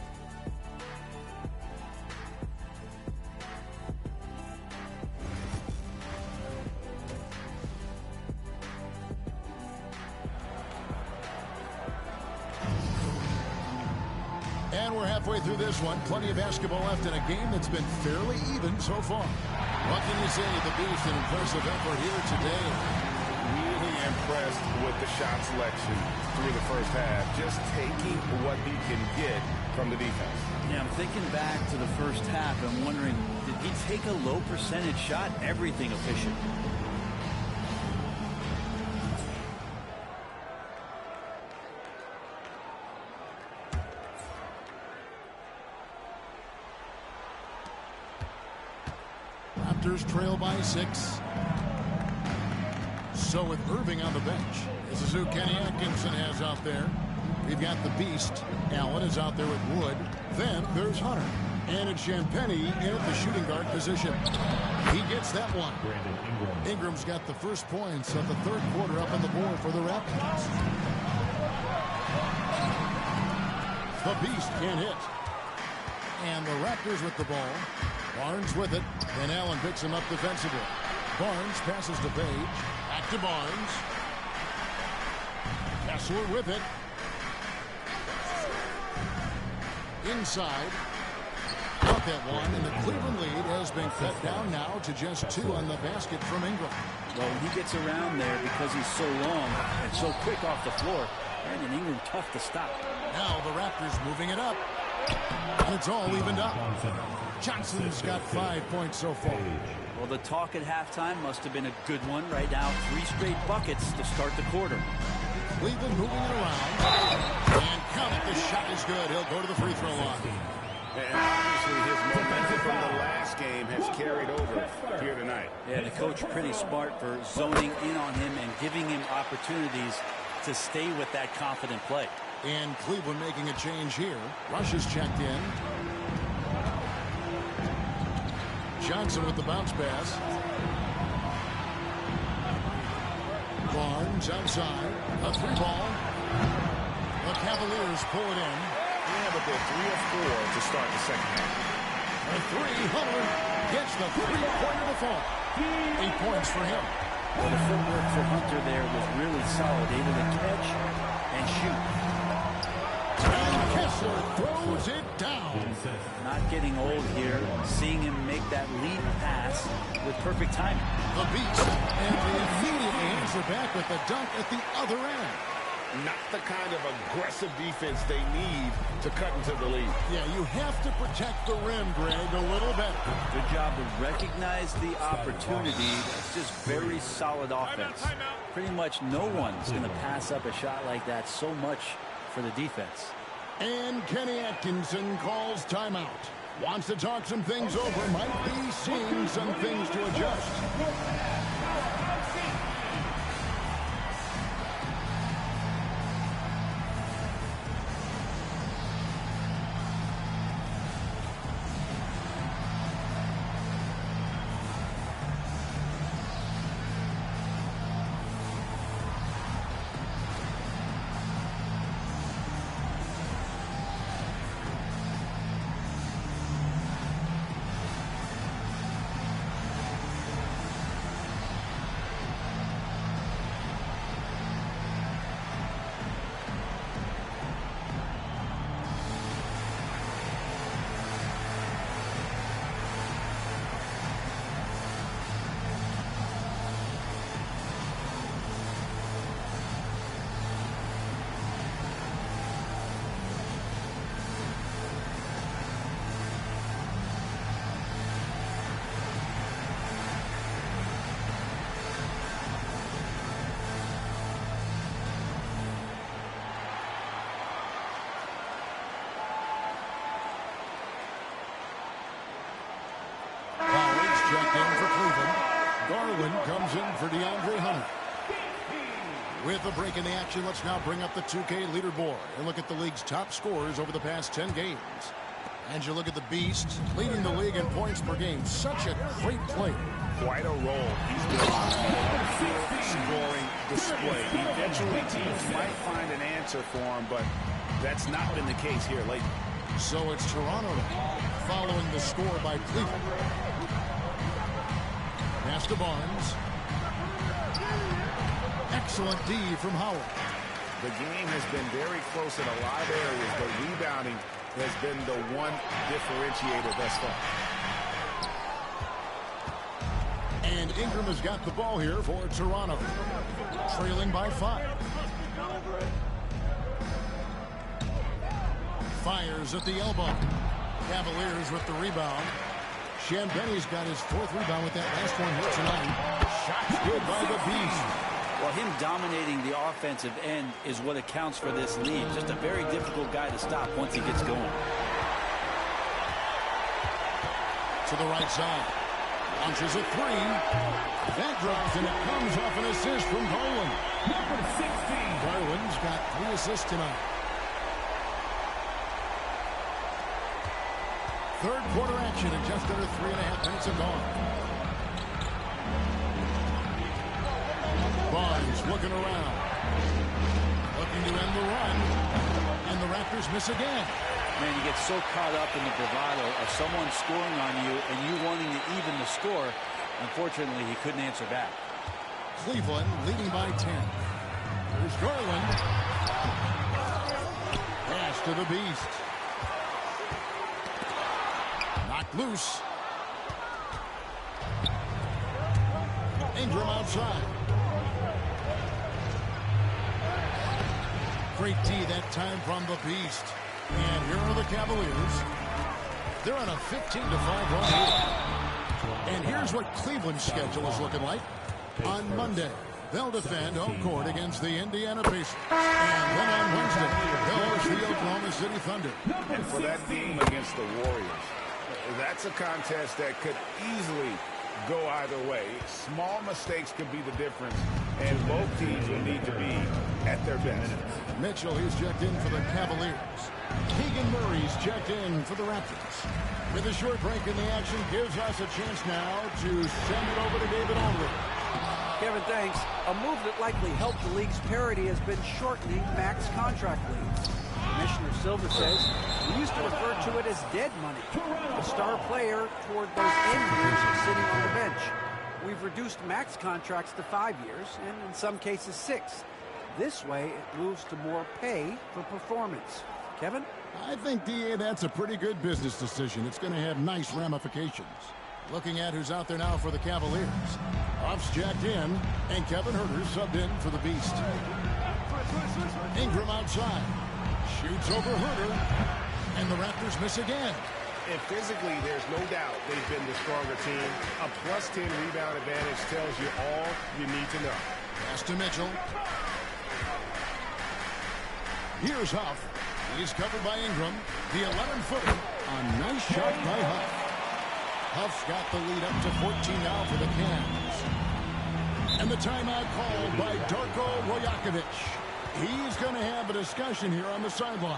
And we're halfway through this one. Plenty of basketball left in a game that's been fairly even so far. What can you say? The Beast, an impressive effort here today. Really impressed with the shot selection through the first half. Just taking what he can get from the defense. Yeah, I'm thinking back to the first half. I'm wondering, did he take a low percentage shot? Everything efficient. Raptors trail by 6. So with Irving on the bench, this is who Kenny Atkinson has out there. We've got the Beast. Allen is out there with Wood. Then there's Hunter. And it's Champagnie in at the shooting guard position. He gets that one. Ingram's got the first points of the third quarter up on the board for the Raptors. The Beast can't hit. And the Raptors with the ball. Barnes with it. And Allen picks him up defensively. Barnes passes to Page. Back to Barnes. Kessler with it. Inside. Got that one, and the Cleveland lead has been cut down now to just 2 on the basket from Ingram. Well, when he gets around there, because he's so long and so quick off the floor, Brandon Ingram tough to stop. Now the Raptors moving it up. And it's all evened up. Johnson's got 5 points so far. Well, the talk at halftime must have been a good one. Right now, 3 straight buckets to start the quarter. Cleveland moving it around. And count it, the shot is good. He'll go to the free throw line. And obviously his momentum from the last game has carried over here tonight. Yeah, the coach pretty smart for zoning in on him and giving him opportunities to stay with that confident play. And Cleveland making a change here. Rush is checked in. Johnson with the bounce pass. Barnes outside. A 3-ball. The Cavaliers pull it in. Yeah, but they're 3 of 4 to start the second half. A 3, Hunter gets the 3-pointer to fall. 8 points for him. Well, the footwork for Hunter there was really solid, able to catch and shoot. And Kessler throws it down. Not getting old here, seeing him make that lead pass with perfect timing. The Beast, and they immediately answer back with the dunk at the other end. Not the kind of aggressive defense they need to cut into the lead. Yeah, you have to protect the rim, Greg, a little better. Good job to recognize the opportunity. That's just very solid offense. Pretty much no one's going to pass up a shot like that, so much for the defense. And Kenny Atkinson calls timeout. Wants to talk some things over. Might be seeing some things to adjust. Checked in for Cleveland. Garland comes in for DeAndre Hunter. With a break in the action, let's now bring up the 2K leaderboard and look at the league's top scorers over the past 10 games. And you look at the Beast, leading the league in points per game. Such a great player. Quite a role he's been on the scoring display. Eventually, teams might find an answer for him, but that's not been the case here lately. So it's Toronto following the score by Cleveland. Pass to Barnes. Excellent D from Howard. The game has been very close in a lot of areas, but rebounding has been the one differentiator thus far. And Ingram has got the ball here for Toronto. Trailing by 5. Fires at the elbow. Cavaliers with the rebound. Champagne's got his 4th rebound with that last one here tonight. Shots good by the Beast. Well, him dominating the offensive end is what accounts for this lead. Just a very difficult guy to stop once he gets going. To the right side. Launches a 3. That drops, and it comes off an assist from Garland. Number 16. Garland's got 3 assists tonight. Third quarter action in just under 3.5 minutes have gone. Barnes looking around. Looking to end the run. And the Raptors miss again. Man, you get so caught up in the bravado of someone scoring on you and you wanting to even the score. Unfortunately, he couldn't answer back. Cleveland leading by 10. Here's Garland. Pass to the Beast. Knocked loose. Ingram outside. Great D that time from the Beast. And here are the Cavaliers. They're on a 15-5 run here. And here's what Cleveland's schedule is looking like. On Monday, they'll defend home court against the Indiana Pacers. And then on Wednesday, they'll host the Oklahoma City Thunder. And for that game against the Warriors, that's a contest that could easily go either way. Small mistakes could be the difference, and both teams will need to be at their best. Mitchell, he's checked in for the Cavaliers. Keegan Murray's checked in for the Raptors. With a short break in the action gives us a chance now to send it over to David Aldridge. Kevin, thanks. A move that likely helped the league's parity has been shortening max contract leagues. Commissioner Silva says we used to refer to it as dead money, a star player toward those end years of sitting on the bench. We've reduced max contracts to 5 years, and in some cases 6. This way, it moves to more pay for performance. Kevin? I think, D.A., that's a pretty good business decision. It's going to have nice ramifications. Looking at who's out there now for the Cavaliers. Off's jacked in, and Kevin Huerter subbed in for the Beast. Ingram outside. Shoots over Huerter, and the Raptors miss again. And physically, there's no doubt they've been the stronger team. A plus 10 rebound advantage tells you all you need to know. Pass to Mitchell. Here's Huff. He's covered by Ingram. The 11-footer. A nice shot by Huff. Huff's got the lead up to 14 now for the Cavs. And the timeout called by Darko Rajakovic. He's going to have a discussion here on the sideline.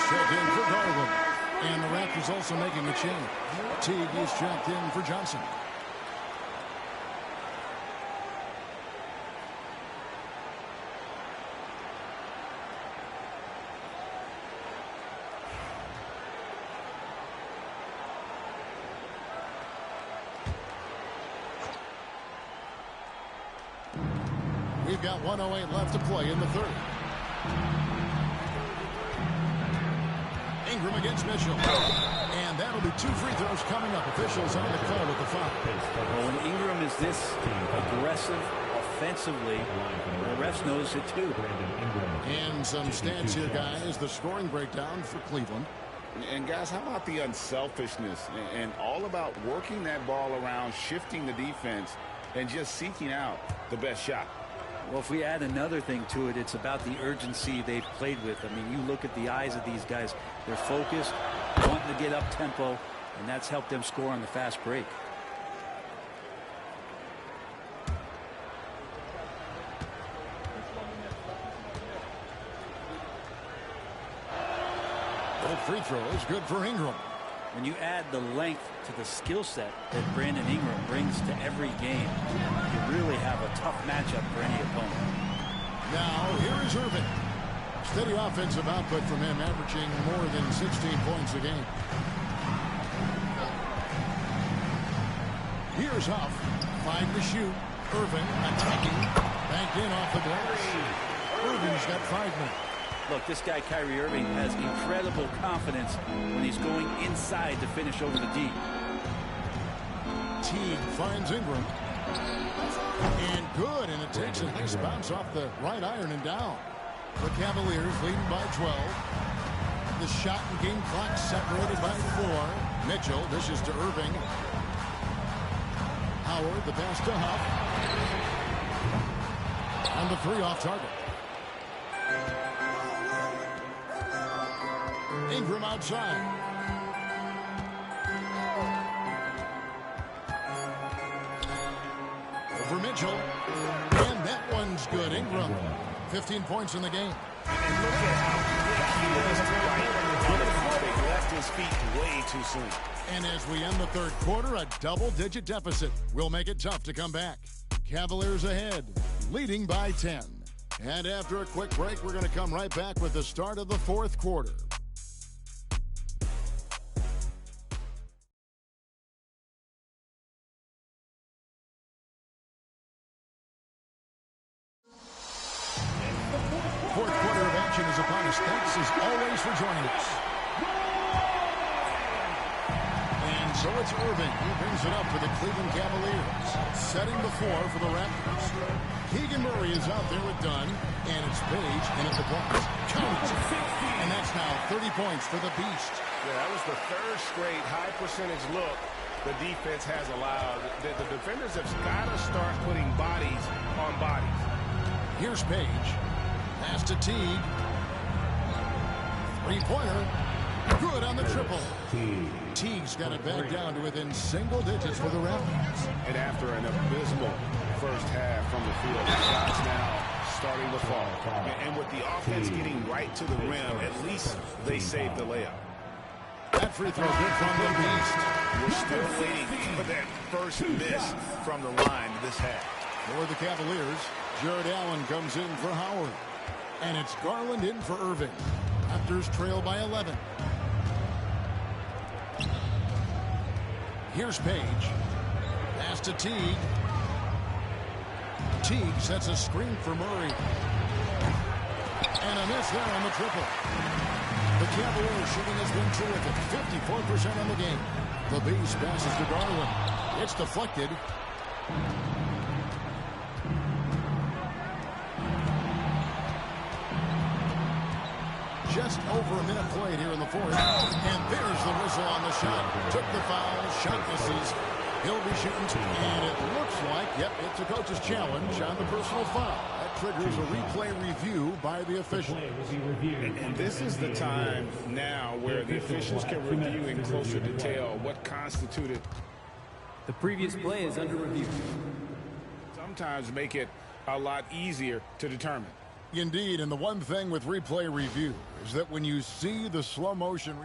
Checked in for Garland. And the Raptors also making a change. Teague is checked in for Johnson. We've got 1:08 left to play in the third. Ingram against Mitchell. And that'll be 2 free throws coming up. Officials on the call with the foul. Well, when Ingram is this aggressive offensively, the refs notice it too. And some stats here, guys. The scoring breakdown for Cleveland. And guys, how about the unselfishness and all about working that ball around, shifting the defense, and just seeking out the best shot. Well, if we add another thing to it, it's about the urgency they've played with. I mean, you look at the eyes of these guys. They're focused, wanting to get up tempo, and that's helped them score on the fast break. Both free throws good for Ingram. When you add the length to the skill set that Brandon Ingram brings to every game, you really have a tough matchup for any opponent. Now, here is Irving. Steady offensive output from him, averaging more than 16 points a game. Here's Huff. 5 to shoot. Irving attacking. Banked in off the glass. Irving's got 5 minutes. Look, this guy, Kyrie Irving, has incredible confidence when he's going inside to finish over the D. Teague finds Ingram. And good, and it takes a nice bounce off the right iron and down. The Cavaliers leading by 12. The shot and game clock separated by 4. Mitchell dishes to Irving. Howard, the pass to Huff. And the 3 off target. Ingram outside. Over Mitchell. And that one's good. Ingram 15 points in the game. And look at how quick he was to right on the mistake. Left his feet way too soon. And as we end the third quarter, a double-digit deficit will make it tough to come back. Cavaliers ahead, leading by 10. And after a quick break, we're going to come right back with the start of the fourth quarter. Fourth quarter of action is upon us. Thanks as always for joining us. And so it's Irving who brings it up for the Cleveland Cavaliers. Setting the floor for the Raptors. Keegan Murray is out there with Dunn. And it's Page in at the point. Counts. And that's now 30 points for the Beast. Yeah, that was the third straight high percentage look the defense has allowed. The defenders have got to start putting bodies on bodies. Here's Page. Pass to Teague. Three-pointer. Good on the triple. Teague's got it back down to within single digits for the Raptors. And after an abysmal first half from the field, the shots now starting to fall. And with the offense getting right to the rim, at least they saved the layup. That free throw good from the Beast. We're still waiting for that first miss from the line this half. For the Cavaliers, Jared Allen comes in for Howard. And it's Garland in for Irving. Raptors trail by 11. Here's Page. Pass to Teague. Teague sets a screen for Murray. And a miss there on the triple. The Cavaliers shooting has been terrific. 54% on the game. The Beast passes to Garland. It's deflected. Just over a minute played here in the fourth. And there's the whistle on the shot. Took the foul. Shot misses. He'll be shooting. And it looks like, yep, it's a coach's challenge on the personal foul. That triggers a replay review by the official. And this is the time now where the officials can review in closer detail what constituted. The previous play is under review. Sometimes make it a lot easier to determine. Indeed, and the one thing with replay review is that when you see the slow motion...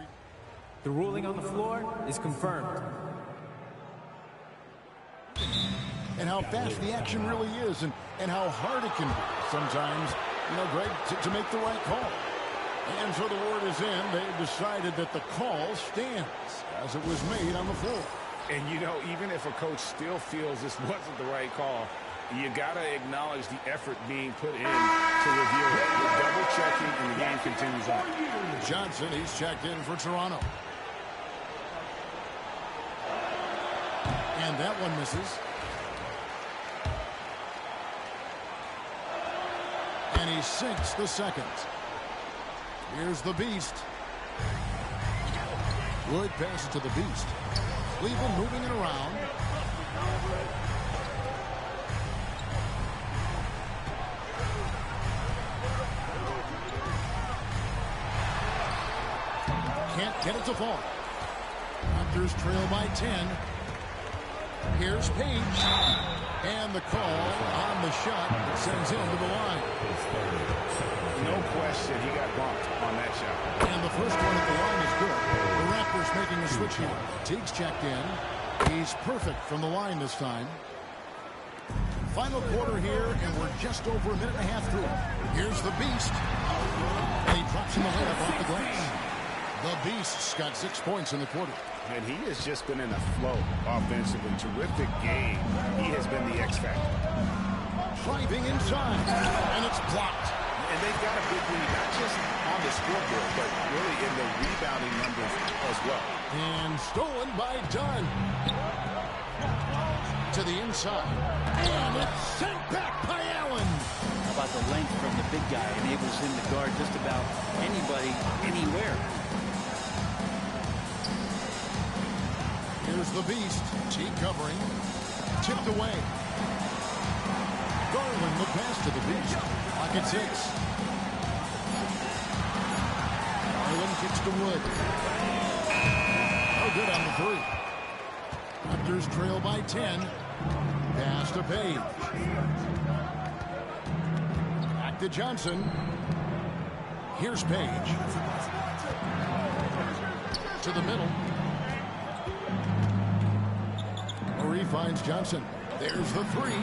The ruling on the floor is confirmed. And how fast the action really is and how hard it can be sometimes, you know, Greg, to make the right call. And so the word is in. They've decided that the call stands as it was made on the floor. And, you know, even if a coach still feels this wasn't the right call, you got to acknowledge the effort being put in to review it. We're double-checking, and the game continues on. Johnson, he's checked in for Toronto. And that one misses. And he sinks the second. Here's the Beast. Wood passes to the Beast. Cleveland moving it around. Can't get it to fall. Raptors trail by 10. Here's Page. And the call on the shot that sends him to the line. No question he got bumped on that shot. And the first one at the line is good. The Raptors making a switch here. Teague's checked in. He's perfect from the line this time. Final quarter here, and we're just over a minute and a half through it. Here's the Beast. And he drops in the layup off the glass. The Beast's got 6 points in the quarter. And he has just been in a flow offensively. Terrific game. He has been the X factor. Driving inside. And it's blocked. And they've got a big lead, not just on the scoreboard, but really in the rebounding numbers as well. And stolen by Dunn. To the inside. And it's sent back by Allen. How about the length from the big guy enables him to guard just about anybody, anywhere. Here's the Beast. Teague covering. Tipped away. Garland the pass to the Beast. Clock at 6. Garland kicks to Wood. No good on the three. Raptors trail by 10. Pass to Page. Back to Johnson. Here's Page. To the middle. Murray finds Johnson. There's the three.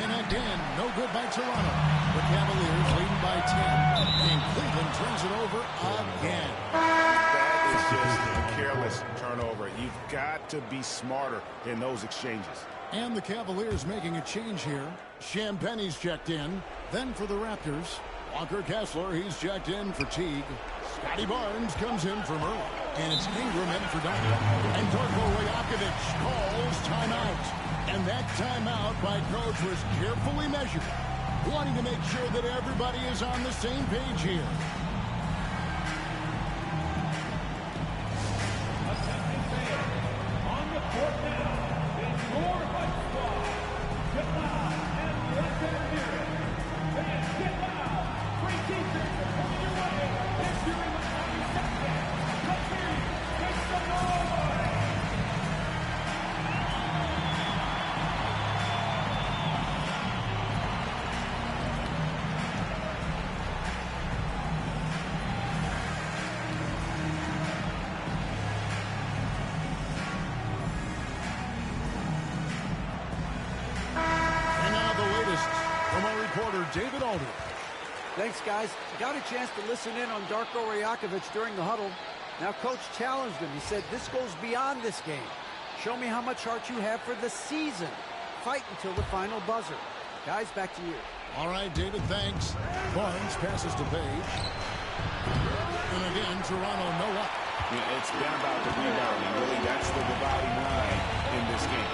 And again, no good by Toronto. The Cavaliers leading by 10. And Cleveland turns it over again. That is just a careless turnover. You've got to be smarter in those exchanges. And the Cavaliers making a change here. Champagne's checked in. Then for the Raptors, Walker Kessler, he's checked in for Teague. Scotty Barnes comes in for Murray. And it's Ingram in for Duncan. And Darko Rajakovic calls timeout. And that timeout by Coach was carefully measured, wanting to make sure that everybody is on the same page here. On the court now, it's your Fight Squad. Get loud and let them hear it. Fans, get loud. Free t-shirts are coming your way. It's your 90 seconds. Let's hear you. Make some noise. David Aldridge. Thanks, guys. Got a chance to listen in on Darko Rajakovic during the huddle. Now, Coach challenged him. He said, this goes beyond this game. Show me how much heart you have for the season. Fight until the final buzzer. Guys, back to you. All right, David, thanks. Barnes passes to Page. And again, Toronto no up. Yeah, it's been about the rebounding. Really, that's the dividing line in this game.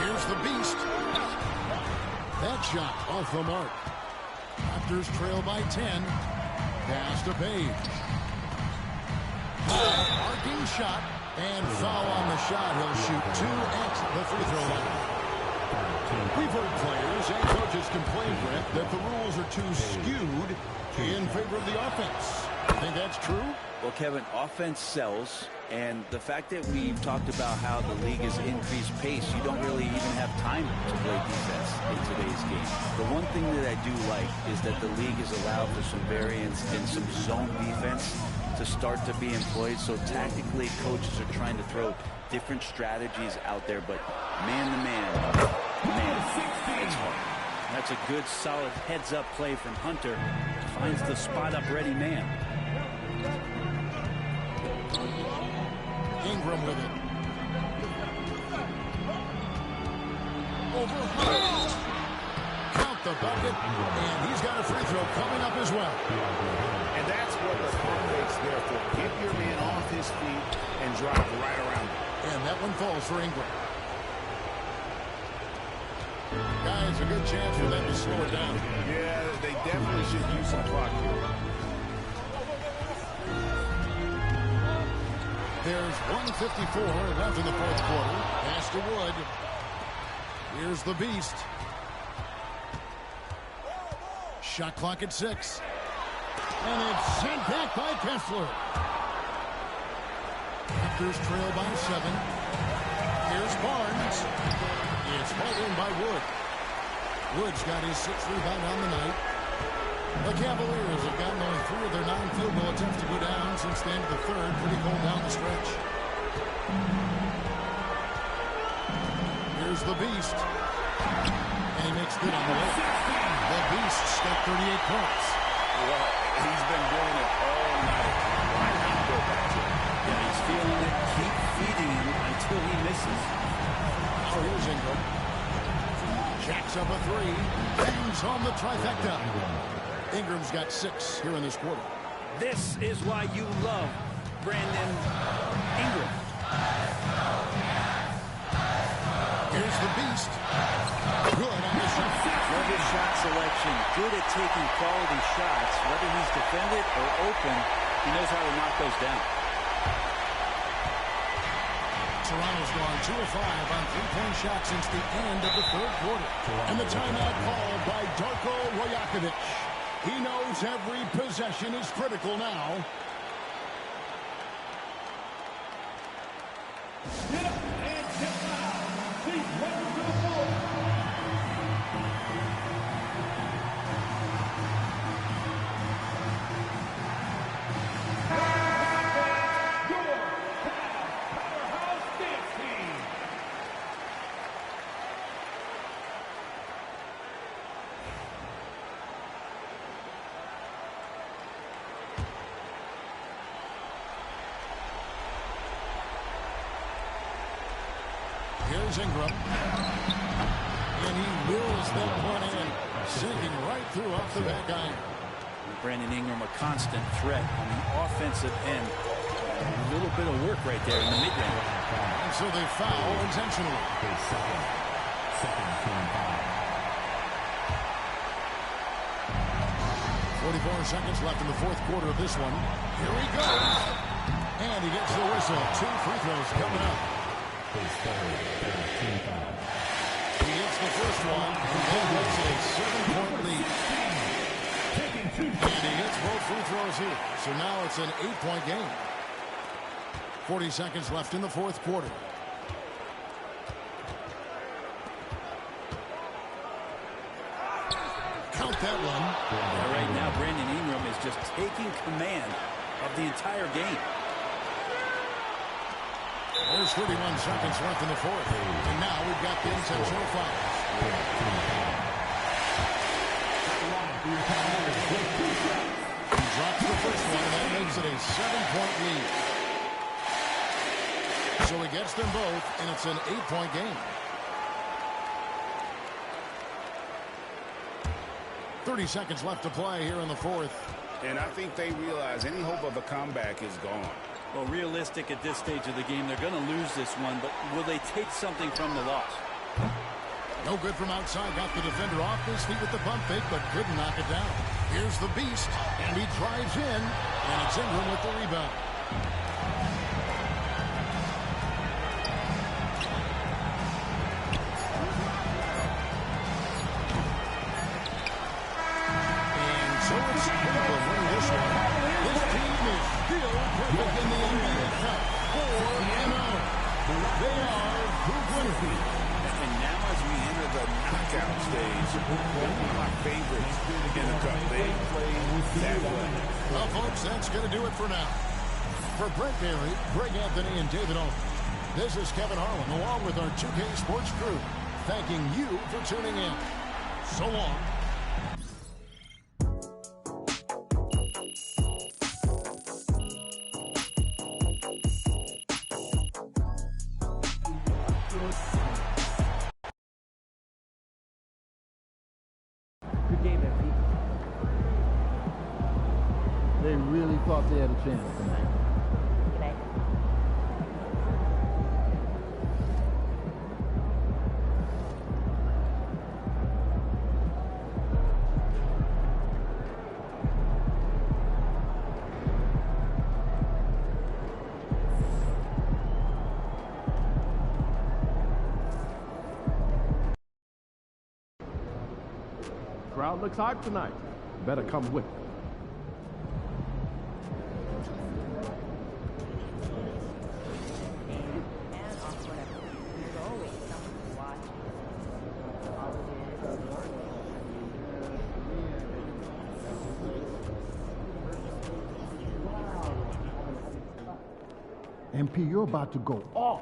Here's the beast. That shot off the mark. Raptors trail by 10. Pass to Page. Arcing shot. And foul on the shot. He'll shoot 2 at the free throw line. We've heard players and coaches complain, Brett, that the rules are too skewed in favor of the offense. You think that's true? Well, Kevin, offense sells, and the fact that we've talked about how the league has increased pace, you don't really even have time to play defense in today's game. The one thing that I do like is that the league has allowed for some variance and some zone defense to start to be employed. So tactically, coaches are trying to throw different strategies out there, but man-to-man, it's hard. That's a good, solid heads-up play from Hunter. Finds the spot-up-ready man. Ingram with it. Overhand. Count the bucket, and he's got a free throw coming up as well. And that's what the pump fake's there for. Get your man off his feet and drive right around him. And that one falls for Ingram. Guys, a good chance for them to slow it down. Yeah, they definitely should use some clock here. There's 1:54 left in the fourth quarter. Pass to Wood. Here's the beast. Shot clock at 6. And it's sent back by Kessler. Raptors trail by 7. Here's Barnes. It's hauled in by Wood. Wood's got his 6th rebound on the night. The Cavaliers have gotten only 3 of their 9 field goal attempts to go down since the end of the third. Pretty cold down the stretch. Here's the beast. And he makes good on the way. The beast's got 38 points. Well, he's been doing it all night. Why not go back to him? Yeah, he's feeling it. Keep feeding him until he misses. Oh, here's Ingram. Jacks up a 3. Bangs on the trifecta. Ingram's got 6 here in this quarter. This is why you love Brandon Ingram. Here's the beast. Good on the shot. Love his shot selection. Good at taking quality shots. Whether he's defended or open, he knows how to knock those down. Toronto's gone 2 of 5 on 3-point shots since the end of the third quarter. And the timeout called by Darko Rajakovic. He knows every possession is critical now. Get up and get loud. Please welcome to the floor. Here's Ingram. And he wills that one in, sinking right through off the back iron. Brandon Ingram, a constant threat on the offensive end. A little bit of work right there in the mid-range. And so they foul intentionally. Second team foul. 44 seconds left in the fourth quarter of this one. Here he goes. And he gets the whistle. 2 free throws coming up. His third team foul. He gets the first one. And gets a 7-point lead. And he gets both free throws here. So now it's an 8-point game. 40 seconds left in the fourth quarter. Count that one. Yeah, right now, Brandon Ingram is just taking command of the entire game. There's 31 seconds left in the fourth. And now we've got the intentional fouls. He drops the first one, and that makes it a 7-point lead. So he gets them both, and it's an 8-point game. 30 seconds left to play here in the fourth. And I think they realize any hope of a comeback is gone. Well, realistic at this stage of the game, they're going to lose this one, but will they take something from the loss? No good from outside. Got the defender off his feet with the pump fake, but couldn't knock it down. Here's the beast, and he drives in, and it's Ingram with the rebound. And so it's Ingram winning this one. This team is still perfect in the NBA Cup. 4-0. They are group winners. And now as we enter the knockout stage, one of my favorites in the Cup. They play that well. Well, folks, that's going to do it for now. For Brent Barry, Greg Anthony, and David Owens, this is Kevin Harlan, along with our 2K Sports crew, thanking you for tuning in. So long. They really thought they had a chance tonight. Crowd looks hyped tonight. Better come with it. MP, you're about to go off.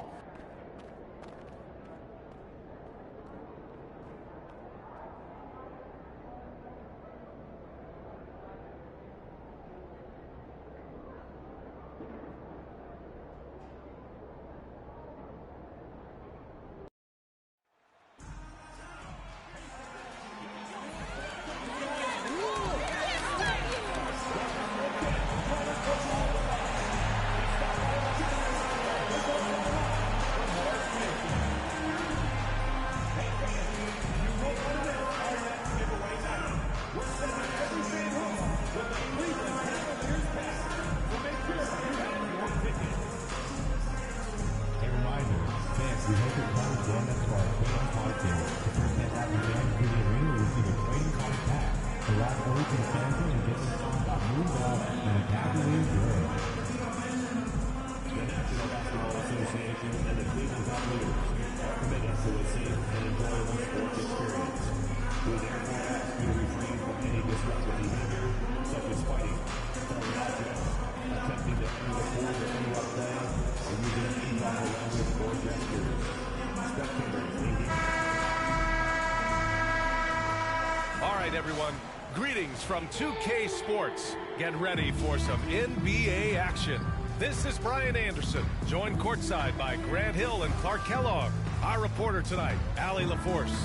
Everyone, greetings from 2K Sports. Get ready for some NBA action. This is Brian Anderson, joined courtside by Grant Hill and Clark Kellogg. Our reporter tonight, Allie LaForce.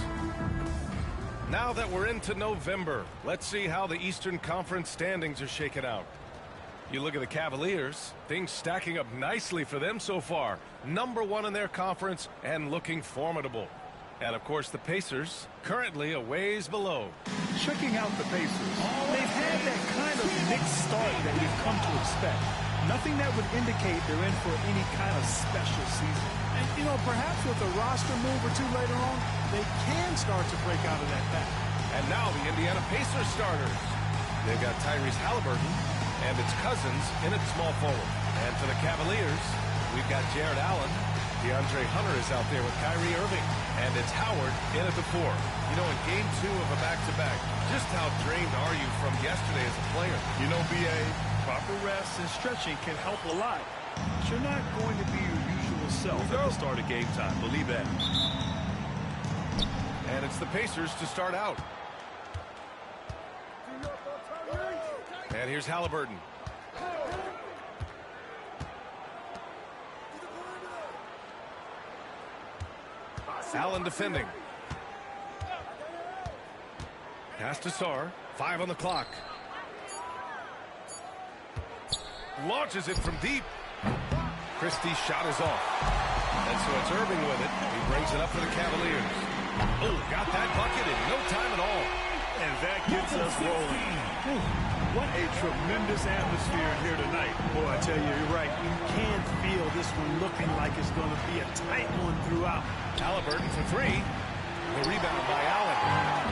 Now that we're into November, let's see how the Eastern Conference standings are shaken out. You look at the Cavaliers, things stacking up nicely for them so far. #1 in their conference and looking formidable. And of course the Pacers, currently a ways below. Checking out the Pacers, they've had that kind of mixed start that we've come to expect. Nothing that would indicate they're in for any kind of special season. And, you know, perhaps with a roster move or two later on, they can start to break out of that pack. And now the Indiana Pacers starters. They've got Tyrese Halliburton, and it's Cousins in at small forward. And for the Cavaliers, we've got Jared Allen. DeAndre Hunter is out there with Kyrie Irving. And it's Howard in at the 4. You know, in game 2 of a back-to-back, just how drained are you from yesterday as a player? You know, B.A., proper rest and stretching can help a lot. But you're not going to be your usual self at the start of game time. Believe that. And it's the Pacers to start out. And here's Halliburton. Allen defending. Pass to Sarr. 5 on the clock. Launches it from deep. Christie's shot is off. And so it's Irving with it. He brings it up for the Cavaliers. Oh, got that bucket in no time at all. And that gets us rolling. What a tremendous atmosphere here tonight. Boy, I tell you, you're right. You can feel this one looking like it's going to be a tight one throughout. Halliburton for 3. The rebound by Allen.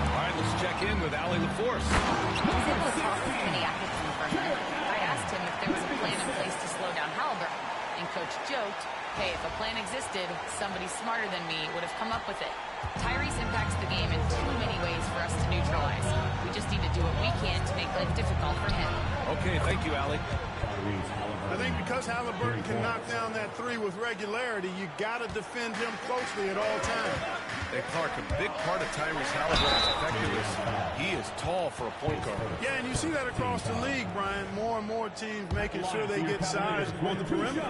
All right, let's check in with Allie LaForce. Kenny Atkinson for a minute. I asked him if there was a plan in place to slow down Halliburton. And Coach joked, hey, if a plan existed, somebody smarter than me would have come up with it. Tyrese impacts the game in too many ways for us to neutralize. We just need to do what we can to make life difficult for him. Okay, thank you, Allie. I think because Halliburton can knock down that 3 with regularity, you got to defend him closely at all times. Hey, Clark, a big part of Tyrese Halliburton's effectiveness, he is tall for a point guard. Yeah, and you see that across the league, Brian. More and more teams making sure they get size on the perimeter.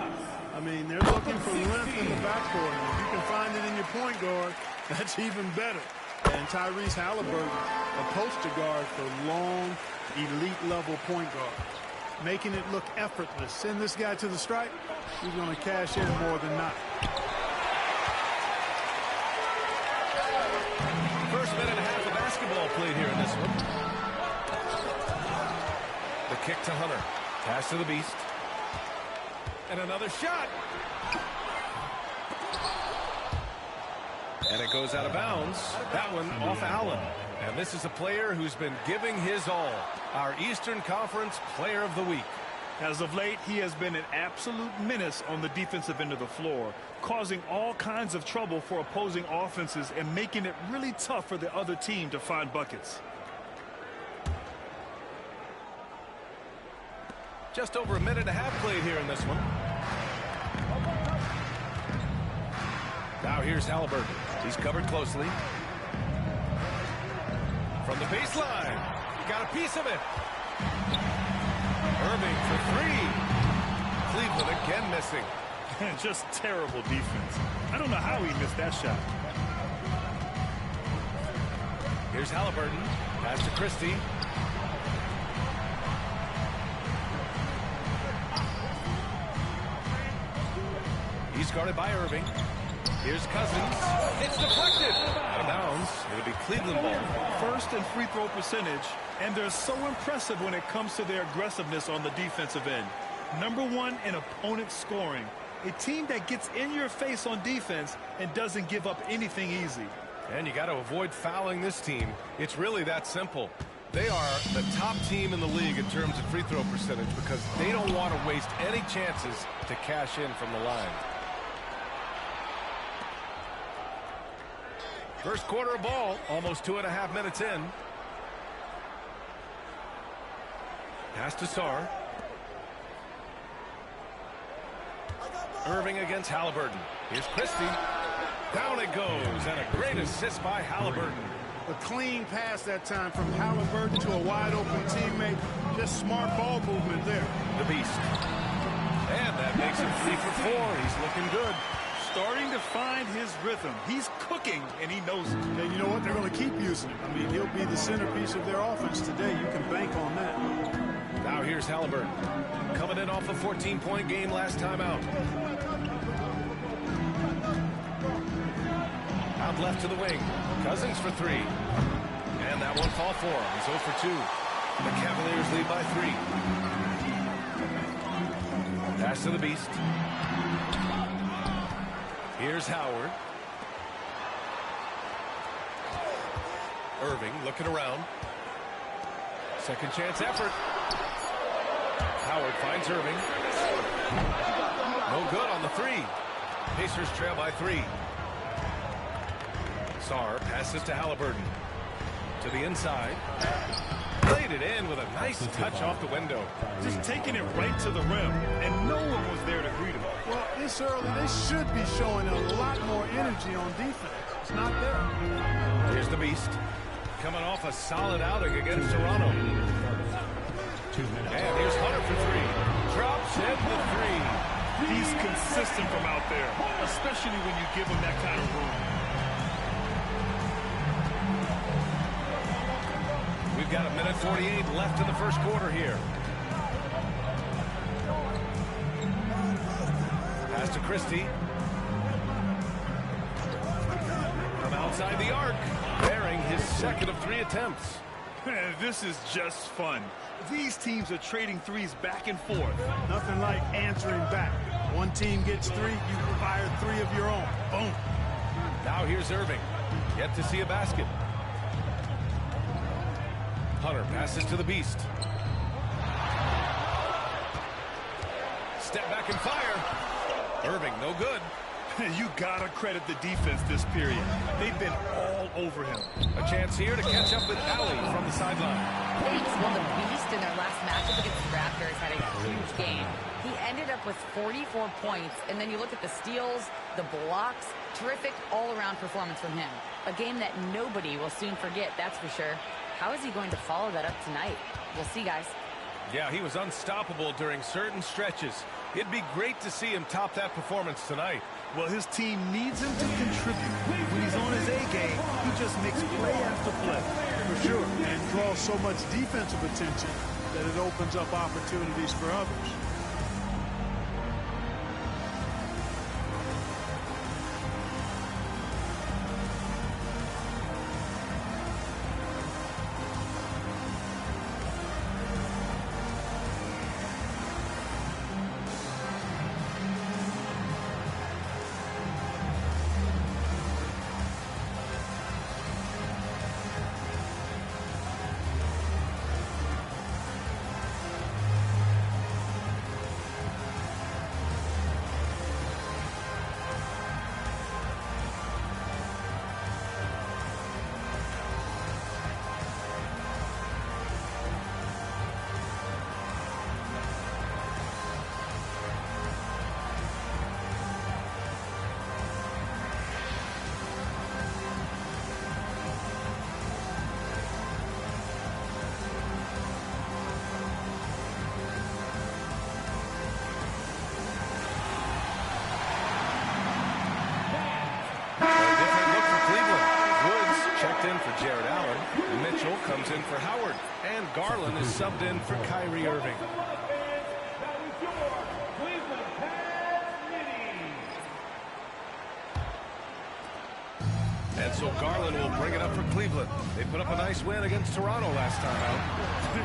I mean, they're looking for length in the backcourt. And if you can find it in your point guard, that's even better. And Tyrese Halliburton, a poster guard for long, elite-level point guard. Making it look effortless. Send this guy to the stripe, he's going to cash in more than not. First minute and a half of basketball played here in this one. The kick to Hunter. Pass to the Beast. And another shot. And it goes out of bounds. That one off Allen. And this is a player who's been giving his all. Our Eastern Conference Player of the Week. As of late, he has been an absolute menace on the defensive end of the floor, causing all kinds of trouble for opposing offenses and making it really tough for the other team to find buckets. Just over a minute and a half played here in this one. Now here's Halliburton. He's covered closely. From the baseline. Got a piece of it. Irving for 3. Cleveland again missing. Just terrible defense. I don't know how he missed that shot. Here's Halliburton. Pass to Christie. He's guarded by Irving. Here's Cousins. It's deflected. Out of bounds. It'll be Cleveland ball. First in free throw percentage, and they're so impressive when it comes to their aggressiveness on the defensive end. #1 in opponent scoring. A team that gets in your face on defense and doesn't give up anything easy. And you got to avoid fouling this team. It's really that simple. They are the top team in the league in terms of free throw percentage because they don't want to waste any chances to cash in from the line. First quarter of ball, almost 2.5 minutes in. Pass to Sarr. Irving against Halliburton. Here's Christie. Down it goes, and a great assist by Halliburton. A clean pass that time from Halliburton to a wide-open teammate. Just smart ball movement there. The Beast. And that makes him 3 for 4. He's looking good. Starting to find his rhythm. He's cooking, and he knows it. And you know what? They're going to keep using him. I mean, he'll be the centerpiece of their offense today. You can bank on that. Now here's Halliburton. Coming in off a 14-point game last time out. Out left to the wing. Cousins for 3. And that one fall for him. He's 0 for 2. The Cavaliers lead by 3. Pass to the Beast. Here's Howard. Irving looking around. Second chance effort. Howard finds Irving. No good on the 3. Pacers trail by 3. Sarr passes to Halliburton. To the inside. Played it in with a nice touch off the window. Just taking it right to the rim, and no one was there to greet him. Well, this early, they should be showing a lot more energy on defense. It's not there. Here's the Beast. Coming off a solid outing against Toronto. 2 minutes. And here's Hunter for 3. Drops in the 3. He's consistent from out there, especially when you give him that kind of room. We've got 1:48 left in the first quarter here. Pass to Christie. From outside the arc, bearing his second of 3 attempts. Man, this is just fun. These teams are trading threes back and forth. Nothing like answering back. One team gets 3, you fire 3 of your own. Boom. Now here's Irving. Yet to see a basket. Hunter passes to the Beast. Step back and fire. Irving, no good. You gotta credit the defense this period. They've been all over him. A chance here to catch up with Allie from the sideline. Thanks. Well, the Beast in their last matchup against the Raptors had a huge game. He ended up with 44 points, and then you look at the steals, the blocks, terrific all-around performance from him. A game that nobody will soon forget, that's for sure. How is he going to follow that up tonight? We'll see, guys. Yeah, he was unstoppable during certain stretches. It'd be great to see him top that performance tonight. Well, his team needs him to contribute. When he's on his A game, he just makes play after play. For sure, and draws so much defensive attention that it opens up opportunities for others. Jared Allen. Mitchell comes in for Howard. And Garland is subbed in for Kyrie Irving. And so Garland will bring it up for Cleveland. They put up a nice win against Toronto last time out.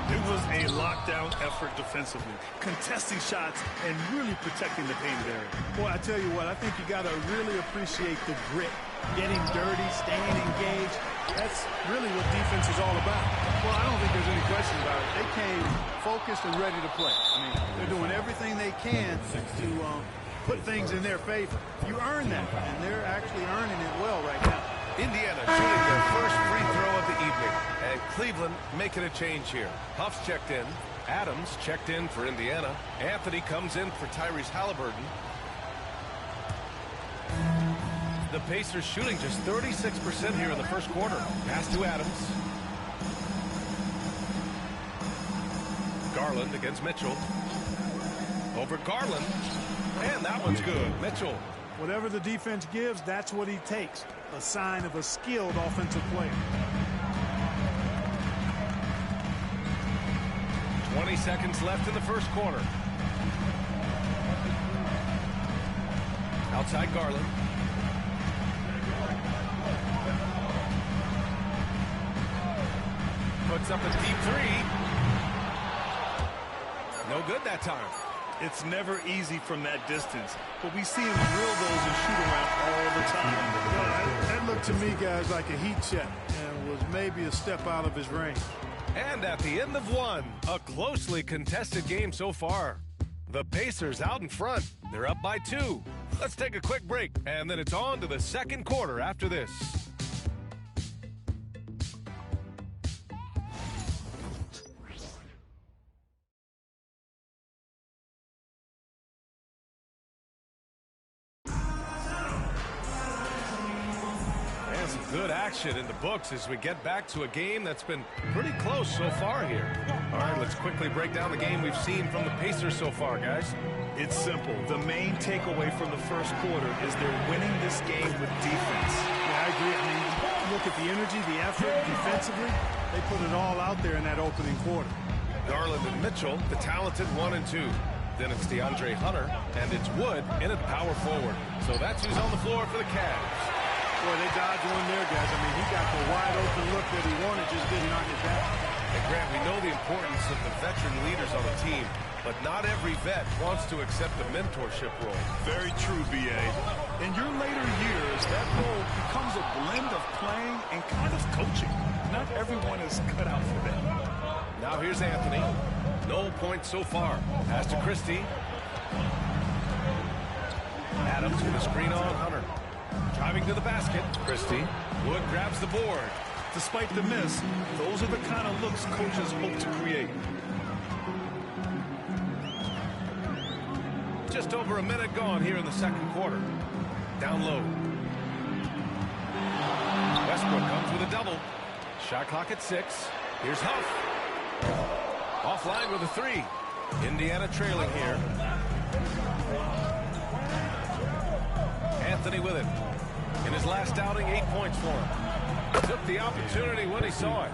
It was a lockdown effort defensively, contesting shots and really protecting the painted area. Boy, I tell you what, I think you got to really appreciate the grit. Getting dirty, staying engaged. That's really what defense is all about. Well, I don't think there's any question about it. They came focused and ready to play. I mean, they're doing everything they can to put things in their favor. You earn that, and they're actually earning it well right now. Indiana shooting their first free throw of the evening. And Cleveland making a change here. Huff's checked in. Adams checked in for Indiana. Anthony comes in for Tyrese Halliburton. The Pacers shooting just 36% here in the first quarter. Pass to Adams. Garland against Mitchell. Over Garland. And that one's good. Mitchell. Whatever the defense gives, that's what he takes. A sign of a skilled offensive player. 20 seconds left in the first quarter. Outside Garland. Puts up a deep three. No good that time. It's never easy from that distance, but we see him drill those and shoot around all the time. Well, that looked to me, guys, like a heat check and was maybe a step out of his range. And at the end of one, a closely contested game so far. The Pacers out in front. They're up by 2. Let's take a quick break, and then it's on to the second quarter after this. Good action in the books as we get back to a game that's been pretty close so far here. All right, let's quickly break down the game we've seen from the Pacers so far, guys. It's simple. The main takeaway from the first quarter is they're winning this game with defense. Yeah, I agree. I mean, look at the energy, the effort defensively. They put it all out there in that opening quarter. Garland and Mitchell, the talented 1 and 2. Then it's DeAndre Hunter, and it's Wood in at power forward. So that's who's on the floor for the Cavs. Boy, they dodged one there, guys. I mean, he got the wide open look that he wanted, just didn't knock it down. And Grant, we know the importance of the veteran leaders on the team, but not every vet wants to accept the mentorship role. Very true, B.A. In your later years, that role becomes a blend of playing and kind of coaching. Not everyone is cut out for that. Now here's Anthony. No points so far. Pass to Christie. Adams with a screen on Hunter. Driving to the basket. Christie. Wood grabs the board. Despite the miss, those are the kind of looks coaches hope to create. Just over a minute gone here in the second quarter. Down low. Westbrook comes with a double. Shot clock at 6. Here's Huff. Offline with a 3. Indiana trailing here. Anthony with it. In his last outing, 8 points for him. Took the opportunity when he saw it.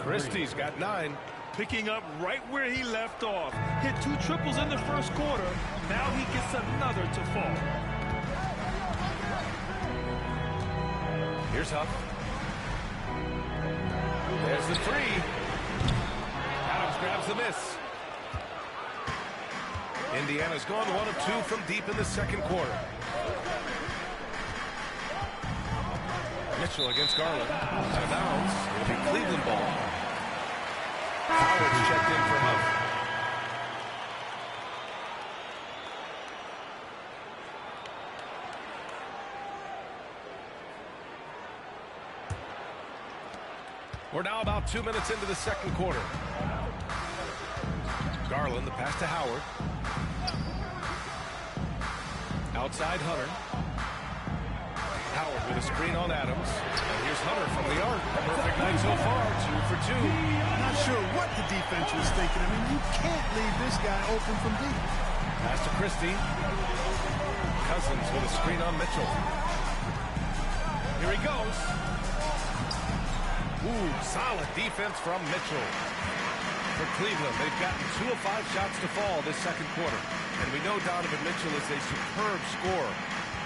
Christie's got 9. Picking up right where he left off. Hit 2 triples in the first quarter. Now he gets another to fall. Here's Huff. There's the 3. Adams grabs the miss. Indiana's gone 1 of 2 from deep in the second quarter. Mitchell against Garland. Out of bounds. It'll be Cleveland ball. Howard's checked in for Huff. We're now about 2 minutes into the second quarter. Garland, the pass to Howard. Outside Hunter. Howard with a screen on Adams. And here's Hunter from the arc. Perfect night so far. 2 for 2. Not sure what the defense was thinking. I mean, you can't leave this guy open from deep. Pass to Christie. Cousins with a screen on Mitchell. Here he goes. Ooh, solid defense from Mitchell. For Cleveland, they've gotten 2 of 5 shots to fall this second quarter. And we know Donovan Mitchell is a superb scorer.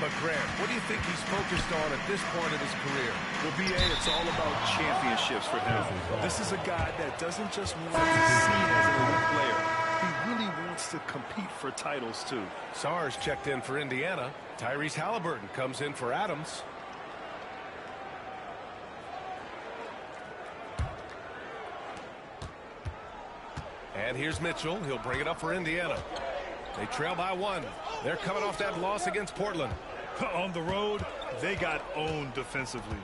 But Grant, what do you think he's focused on at this point in his career? Well, B.A., it's all about championships for him. This is a guy that doesn't just want to be seen as an elite player. He really wants to compete for titles, too. Sarge checked in for Indiana. Tyrese Halliburton comes in for Adams. And here's Mitchell. He'll bring it up for Indiana. They trail by 1. They're coming off that loss against Portland. On the road, they got owned defensively.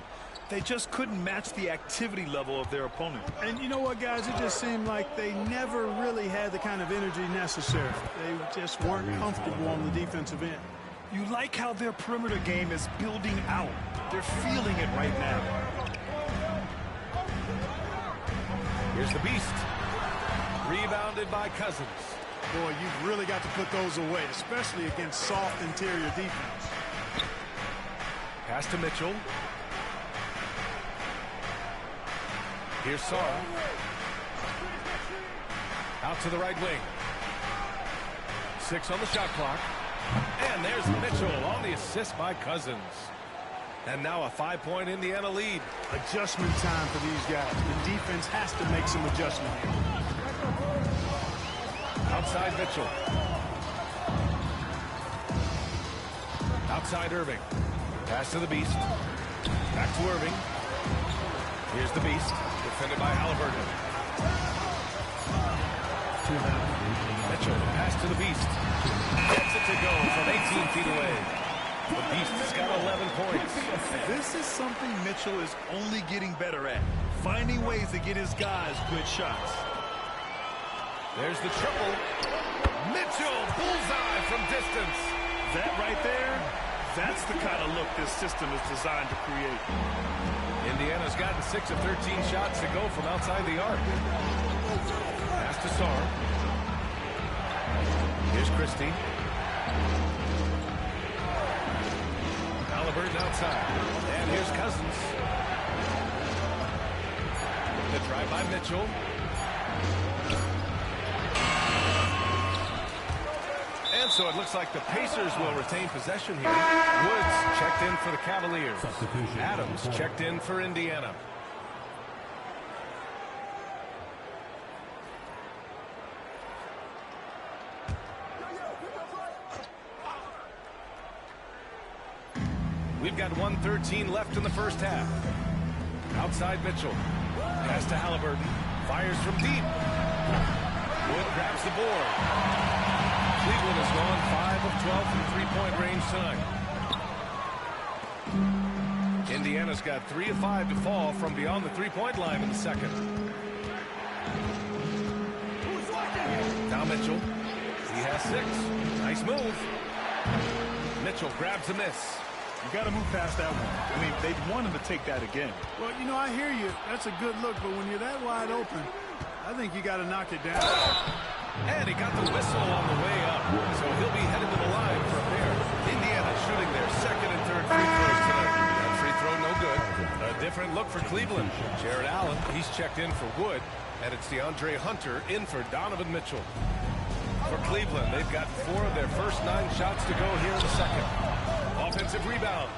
They just couldn't match the activity level of their opponent. And you know what, guys? It just seemed like they never really had the kind of energy necessary. They just weren't comfortable on the defensive end. You like how their perimeter game is building out. They're feeling it right now. Here's the beast. Rebounded by Cousins. Boy, you've really got to put those away, especially against soft interior defense. Pass to Mitchell. Here's Sara. Out to the right wing. 6 on the shot clock. And there's Mitchell on the assist by Cousins. And now a 5-point Indiana lead. Adjustment time for these guys. The defense has to make some adjustment here. Outside Mitchell. Outside Irving. Pass to the Beast. Back to Irving. Here's the Beast. Defended by Halliburton. Mitchell. Pass to the Beast. Gets it to go from 18 feet away. The Beast has got 11 points. This is something Mitchell is only getting better at. Finding ways to get his guys good shots. There's the triple. Mitchell, bullseye from distance. That right there, that's the kind of look this system is designed to create. Indiana's gotten 6 of 13 shots to go from outside the arc. Pass to Sarr. Here's Christie. Halliburton outside. And here's Cousins. The drive by Mitchell. And so it looks like the Pacers will retain possession here. Woods checked in for the Cavaliers. Adams checked in for Indiana. We've got 1:13 left in the first half. Outside Mitchell. Pass to Halliburton. Fires from deep. Wood grabs the board. Cleveland has gone 5 of 12 from three-point range tonight. Indiana's got 3 of 5 to fall from beyond the three-point line in the second. Now Mitchell. He has 6. Nice move. Mitchell grabs a miss. You got to move past that one. I mean, they'd want him to take that again. Well, you know, I hear you. That's a good look, but when you're that wide open, I think you got to knock it down. And he got the whistle on the way up, so he'll be headed to the line for a pair. Indiana shooting their second and third free throws tonight. That free throw no good. A different look for Cleveland. Jared Allen, he's checked in for Wood, and it's DeAndre Hunter in for Donovan Mitchell. For Cleveland, they've got 4 of their first 9 shots to go here in the second. Offensive rebound.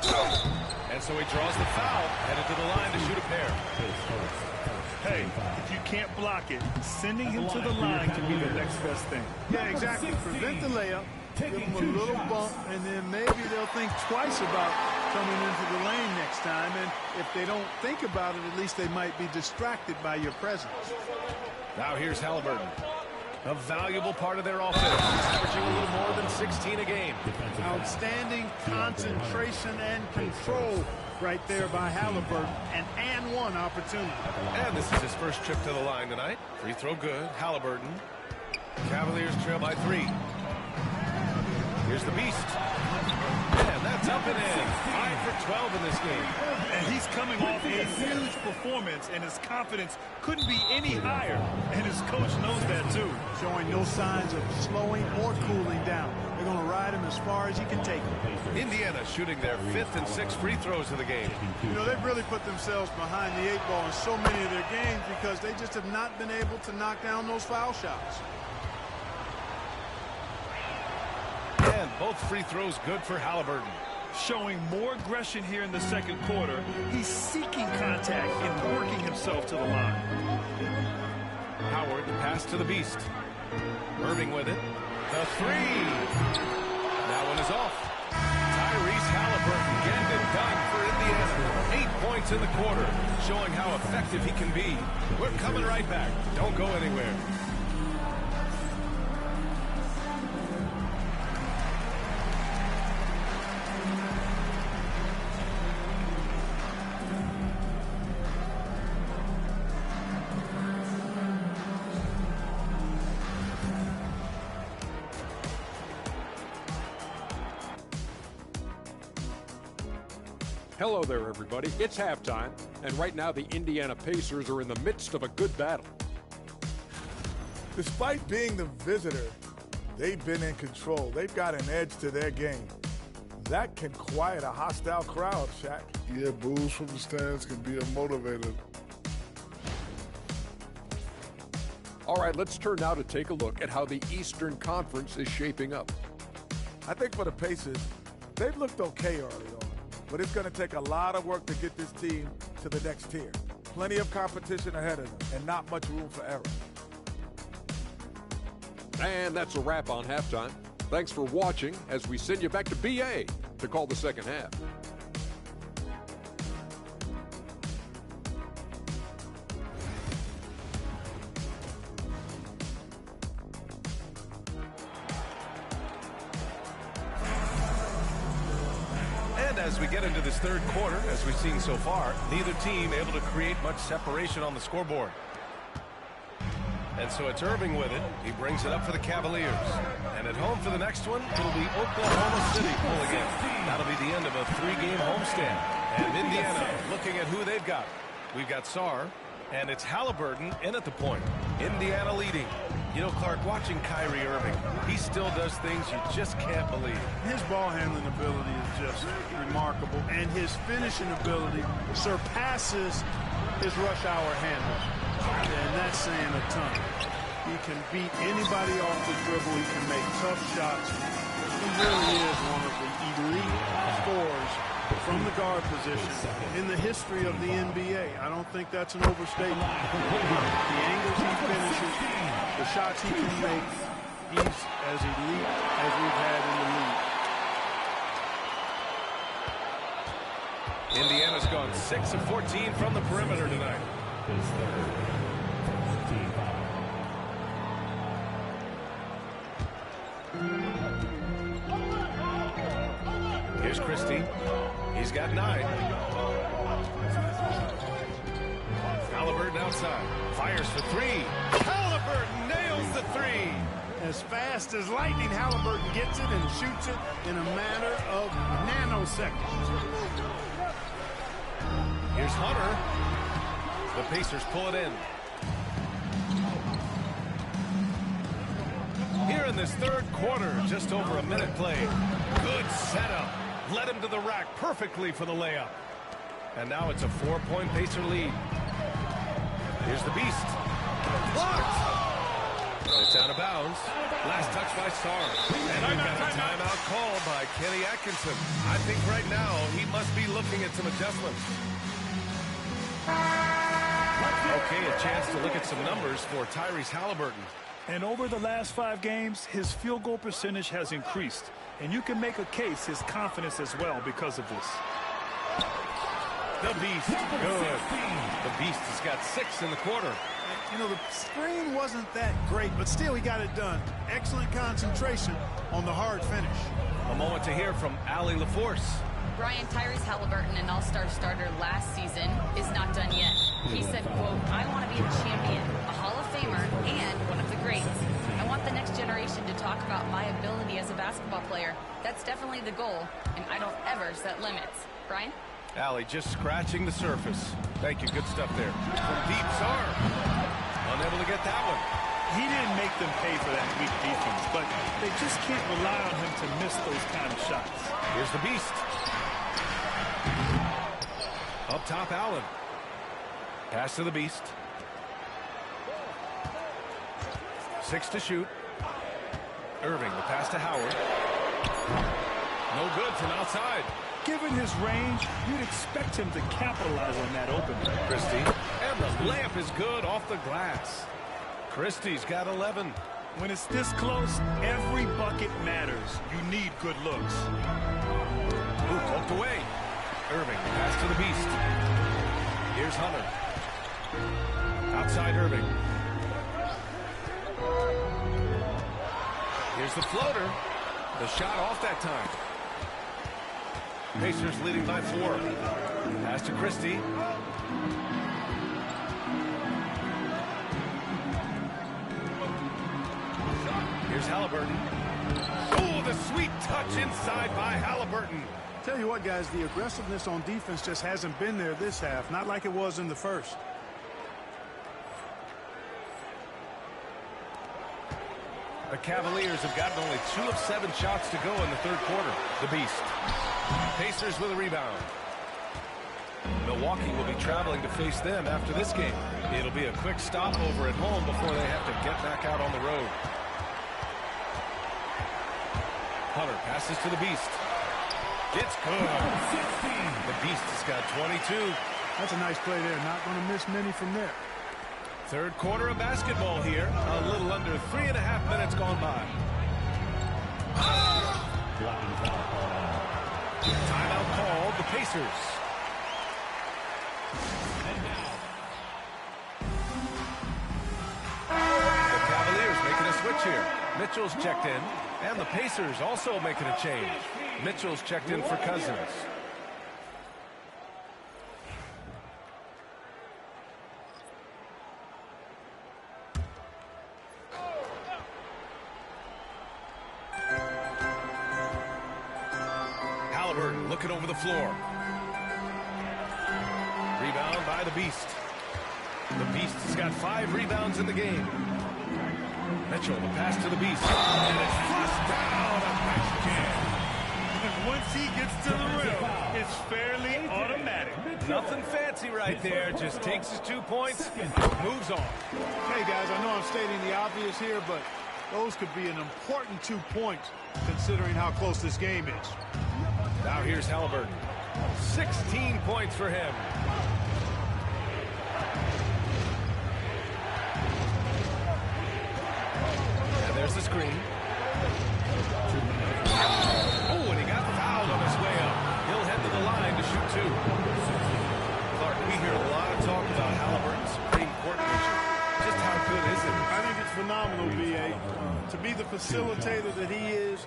And so he draws the foul, headed to the line to shoot a pair. Hey, if you can't block it, sending him to the line can be the next best thing. Yeah, exactly. Prevent the layup, give him a little bump, and then maybe they'll think twice about coming into the lane next time. And if they don't think about it, at least they might be distracted by your presence. Now here's Halliburton. A valuable part of their offense. He's averaging a little more than 16 a game. Outstanding concentration and control right there by Halliburton. And one opportunity. And this is his first trip to the line tonight. Free throw good. Halliburton. Cavaliers trail by 3. Here's the Beast. And that's up and in. 5 for 12 in this game. And he's coming off a huge performance, and his confidence couldn't be any higher. And his coach knows that, too. Showing no signs of slowing or cooling down. They're going to ride him as far as he can take him. Indiana shooting their 5th and 6th free throws of the game. You know, they've really put themselves behind the 8 ball in so many of their games because they just have not been able to knock down those foul shots. And both free throws good for Halliburton. Showing more aggression here in the second quarter. He's seeking contact and working himself to the line. Howard, the pass to the Beast. Irving with it. The 3. That one is off. Tyrese Halliburton getting it done for Indiana. 8 points in the quarter, showing how effective he can be. We're coming right back. Don't go anywhere. Hello there, everybody. It's halftime, and right now the Indiana Pacers are in the midst of a good battle. Despite being the visitor, They've been in control. They've got an edge to their game. That can quiet a hostile crowd, Shaq. Yeah, boos from the stands can be a motivator. All right, let's turn now to take a look at how the Eastern Conference is shaping up. I think for the Pacers, they've looked okay early on, but it's going to take a lot of work to get this team to the next tier. Plenty of competition ahead of them and not much room for error. And that's a wrap on halftime. Thanks for watching as we send you back to BA to call the second half. And as we get into this third quarter, as we've seen so far, neither team able to create much separation on the scoreboard. And so it's Irving with it. He brings it up for the Cavaliers. And at home for the next one, it'll be Oklahoma City pulling in. That'll be the end of a 3-game homestand. And Indiana looking at who they've got. We've got Sarr, and it's Halliburton in at the point. Indiana leading. You know, Clark, watching Kyrie Irving, he still does things you just can't believe. His ball handling ability is just remarkable, and his finishing ability surpasses his rush hour handling. And that's saying a ton. He can beat anybody off the dribble. He can make tough shots. He really is one of the elite scorers from the guard position in the history of the NBA. I don't think that's an overstatement. The angles he finishes, the shots he can make, he's as elite as we've had in the league. Indiana's gone 6 of 14 from the perimeter tonight. Here's Christie. He's got 9. Halliburton outside. Fires for 3. Halliburton nails the 3. As fast as lightning, Halliburton gets it and shoots it in a matter of nanoseconds. Here's Hunter. The Pacers pull it in. Here in this third quarter, just over a minute played. Good setup. Led him to the rack perfectly for the layup. And now it's a 4-point Pacer lead. Here's the Beast. Blocked. It's out of bounds. Last touch by Sarr. And we've got a timeout called by Kenny Atkinson. I think right now he must be looking at some adjustments. Okay, a chance to look at some numbers for Tyrese Halliburton. And over the last 5 games, his field goal percentage has increased. And you can make a case his confidence as well because of this. The Beast, good. The Beast has got 6 in the quarter. You know, the screen wasn't that great, but still he got it done. Excellent concentration on the hard finish. A moment to hear from Allie LaForce. Brian, Tyrese Halliburton, an all-star starter last season, is not done yet. He said, quote, I want to be a champion, a Hall of Famer, and one of the greats. I want the next generation to talk about my ability as a basketball player. That's definitely the goal, and I don't ever set limits. Brian? Allie just scratching the surface. Thank you, good stuff there. From deep, Sarr. Unable to get that one. He didn't make them pay for that weak defense, but they just can't rely on him to miss those kind of shots. Here's the Beast. Up top, Allen. Pass to the Beast. 6 to shoot. Irving, the pass to Howard. No good from outside. Given his range, you'd expect him to capitalize on that opening. Christie. And the layup is good off the glass. Christie's got 11. When it's this close, every bucket matters. You need good looks. Ooh, poked away. Irving, pass to the Beast. Here's Hunter. Outside Irving. Here's the floater. The shot off that time. Pacers leading by 4. Pass to Christie. Here's Halliburton. Oh, the sweet touch inside by Halliburton. Tell you what, guys, the aggressiveness on defense just hasn't been there this half, not like it was in the first. The Cavaliers have gotten only 2 of 7 shots to go in the third quarter. The Beast. Pacers with a rebound. Milwaukee will be traveling to face them after this game. It'll be a quick stopover at home before they have to get back out on the road. Hunter passes to the Beast. It's good. The Beast has got 22. That's a nice play there. Not going to miss many from there. Third quarter of basketball here. A little under 3.5 minutes gone by. Timeout called. The Pacers. The Cavaliers making a switch here. Mitchell's checked in. And the Pacers also making a change. Mitchell's checked in for Cousins. Halliburton looking over the floor. Rebound by the Beast. The Beast has got 5 rebounds in the game. Mitchell, the pass to the Beast. And it's flushed down. A nice jam. And once he gets to the rim, it's fairly automatic. Nothing fancy right there. Just takes his 2 points, moves on. Hey, guys, I know I'm stating the obvious here, but those could be an important 2 points considering how close this game is. Now here's Halliburton. 16 points for him. And there's the screen. Oh, and he got fouled on his way up. He'll head to the line to shoot 2. Clark, we hear a lot of talk about Halliburton's Supreme Court mission. Just how good is it? I think it's phenomenal, B.A. To be the facilitator that he is,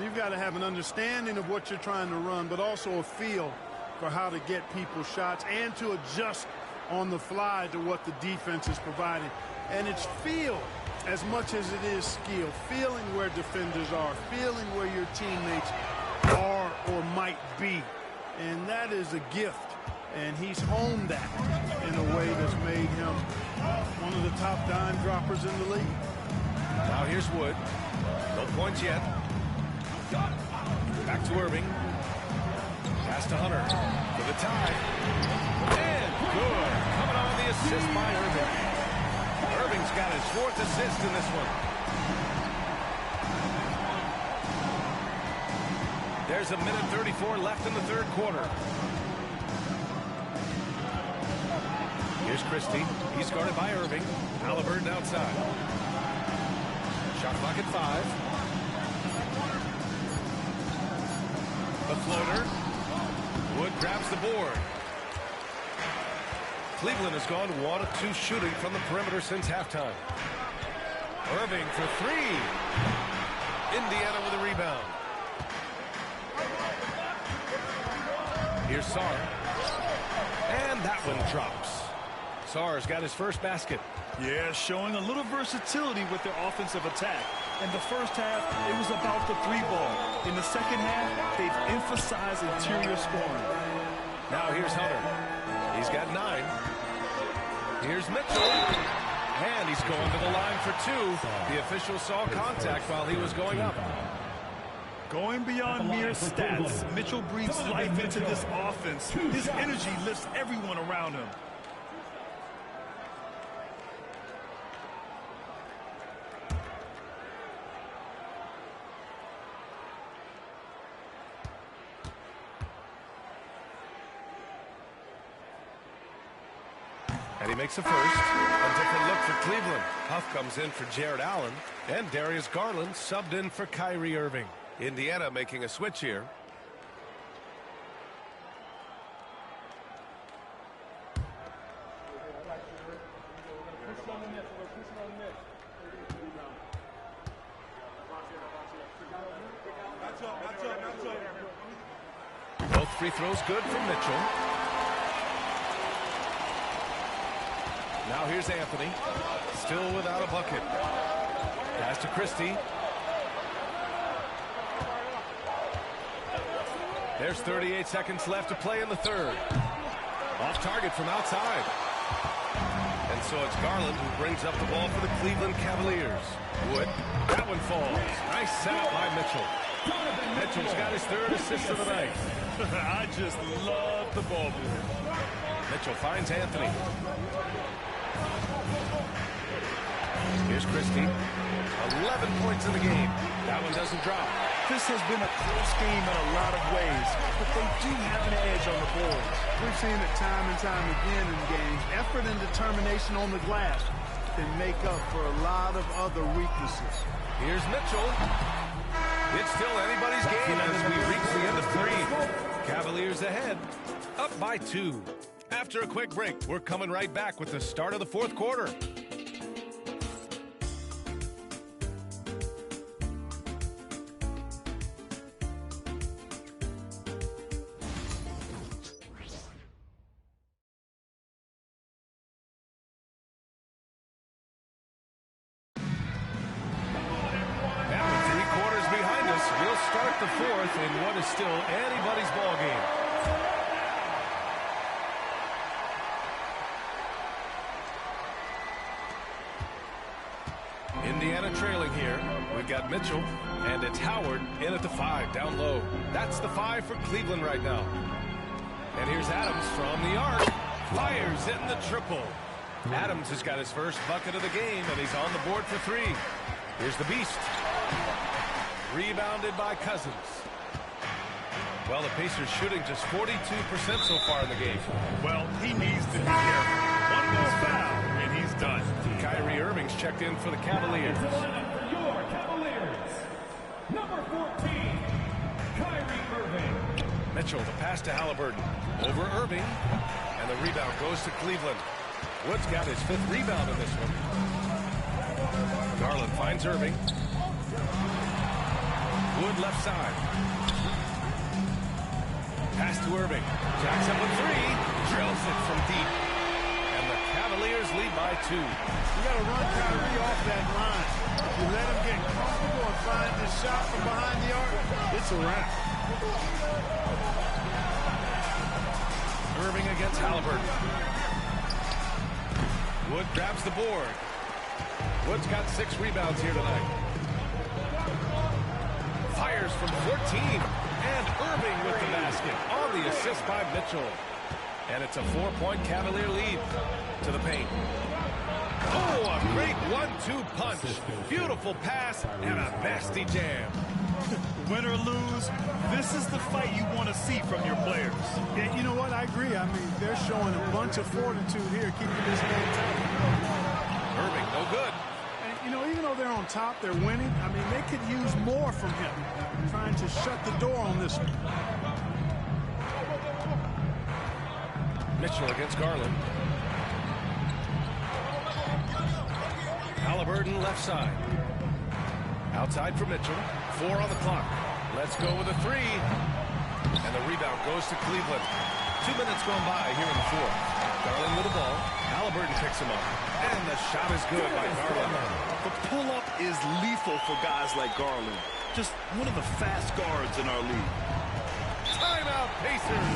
you've got to have an understanding of what you're trying to run, but also a feel for how to get people shots and to adjust on the fly to what the defense is providing. And it's feel as much as it is skill, feeling where defenders are, feeling where your teammates are or might be. And that is a gift. And he's honed that in a way that's made him one of the top dime droppers in the league. Now here's Wood. No points yet. Back to Irving. Pass to Hunter for the tie. And good. Coming on the assist by Irving. Irving's got his 4th assist in this one. There's a minute 34 left in the third quarter. Here's Christie. He's guarded by Irving. Halliburton outside. Shot clock at 5. The floater. Wood grabs the board. Cleveland has gone 1 of 2 shooting from the perimeter since halftime. Irving for 3. Indiana with a rebound. Here's Sarr. And that one drops. Sarr's got his first basket. Yeah, showing a little versatility with their offensive attack. In the first half, it was about the 3-ball. In the second half, they've emphasized interior scoring. Now here's Hunter. He's got 9. Here's Mitchell. And he's going to the line for 2. The official saw contact while he was going up. Going beyond mere stats, Mitchell breathes life into this offense. His energy lifts everyone around him. And he makes a first. A different look for Cleveland. Huff comes in for Jared Allen. And Darius Garland subbed in for Kyrie Irving. Indiana making a switch here. Both free throws good from Mitchell. Now here's Anthony. Still without a bucket. Pass to Christie. There's 38 seconds left to play in the third. Off target from outside. And so it's Garland who brings up the ball for the Cleveland Cavaliers. Wood, that one falls. Nice setup by Mitchell. Mitchell's got his third assist of the night. I just love the ball movement. Mitchell finds Anthony. Here's Christie. 11 points in the game. That one doesn't drop. This has been a close game in a lot of ways, but they do have an edge on the boards. We've seen it time and time again in games. Effort and determination on the glass can make up for a lot of other weaknesses. Here's Mitchell. It's still anybody's game as we reach the end of 3. Cavaliers ahead, up by 2. After a quick break, we're coming right back with the start of the 4th quarter. The 4th in what is still anybody's ball game. Indiana trailing here. We've got Mitchell, and it's Howard in at the 5, down low. That's the 5 for Cleveland right now. And here's Adams from the arc. Fires in the triple. Adams has got his first bucket of the game, and he's on the board for 3. Here's the Beast. Rebounded by Cousins. Well, the Pacers shooting just 42% so far in the game. Well, he needs to be careful. One more foul, and he's done. Kyrie Irving's checked in for the Cavaliers. For your Cavaliers, number 14, Kyrie Irving. Mitchell, the pass to Halliburton. Over Irving, and the rebound goes to Cleveland. Wood's got his 5th rebound in this one. Garland finds Irving. Wood left side. Pass to Irving. Jacks up with 3. Drills it from deep. And the Cavaliers lead by 2. You got to run Kyrie off that line. If you let him get comfortable and find the shot from behind the arc, it's a wrap. Irving against Halliburton. Wood grabs the board. Wood's got 6 rebounds here tonight. Fires from 14, and Irving with the basket on the assist by Mitchell. And it's a 4-point Cavalier lead to the paint. Oh, a great 1-2 punch. Beautiful pass and a nasty jam. Win or lose, this is the fight you want to see from your players. And you know what? I agree. I mean, they're showing a bunch of fortitude here, keeping this game tight. Irving, no good. You know, even though they're on top, they're winning. I mean, they could use more from him, trying to shut the door on this one. Mitchell against Garland. Halliburton left side. Outside for Mitchell. 4 on the clock. Let's go with a 3. And the rebound goes to Cleveland. 2 minutes going by here in the 4th. Garland with the ball. Halliburton picks him up. And the shot is good by Garland. The pull-up is lethal for guys like Garland. Just one of the fast guards in our league. Timeout, Pacers!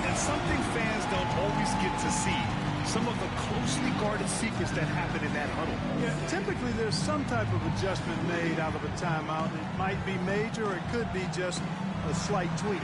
And something fans don't always get to see. Some of the closely guarded secrets that happen in that huddle. Yeah, typically there's some type of adjustment made out of a timeout. It might be major, or it could be just a slight tweak.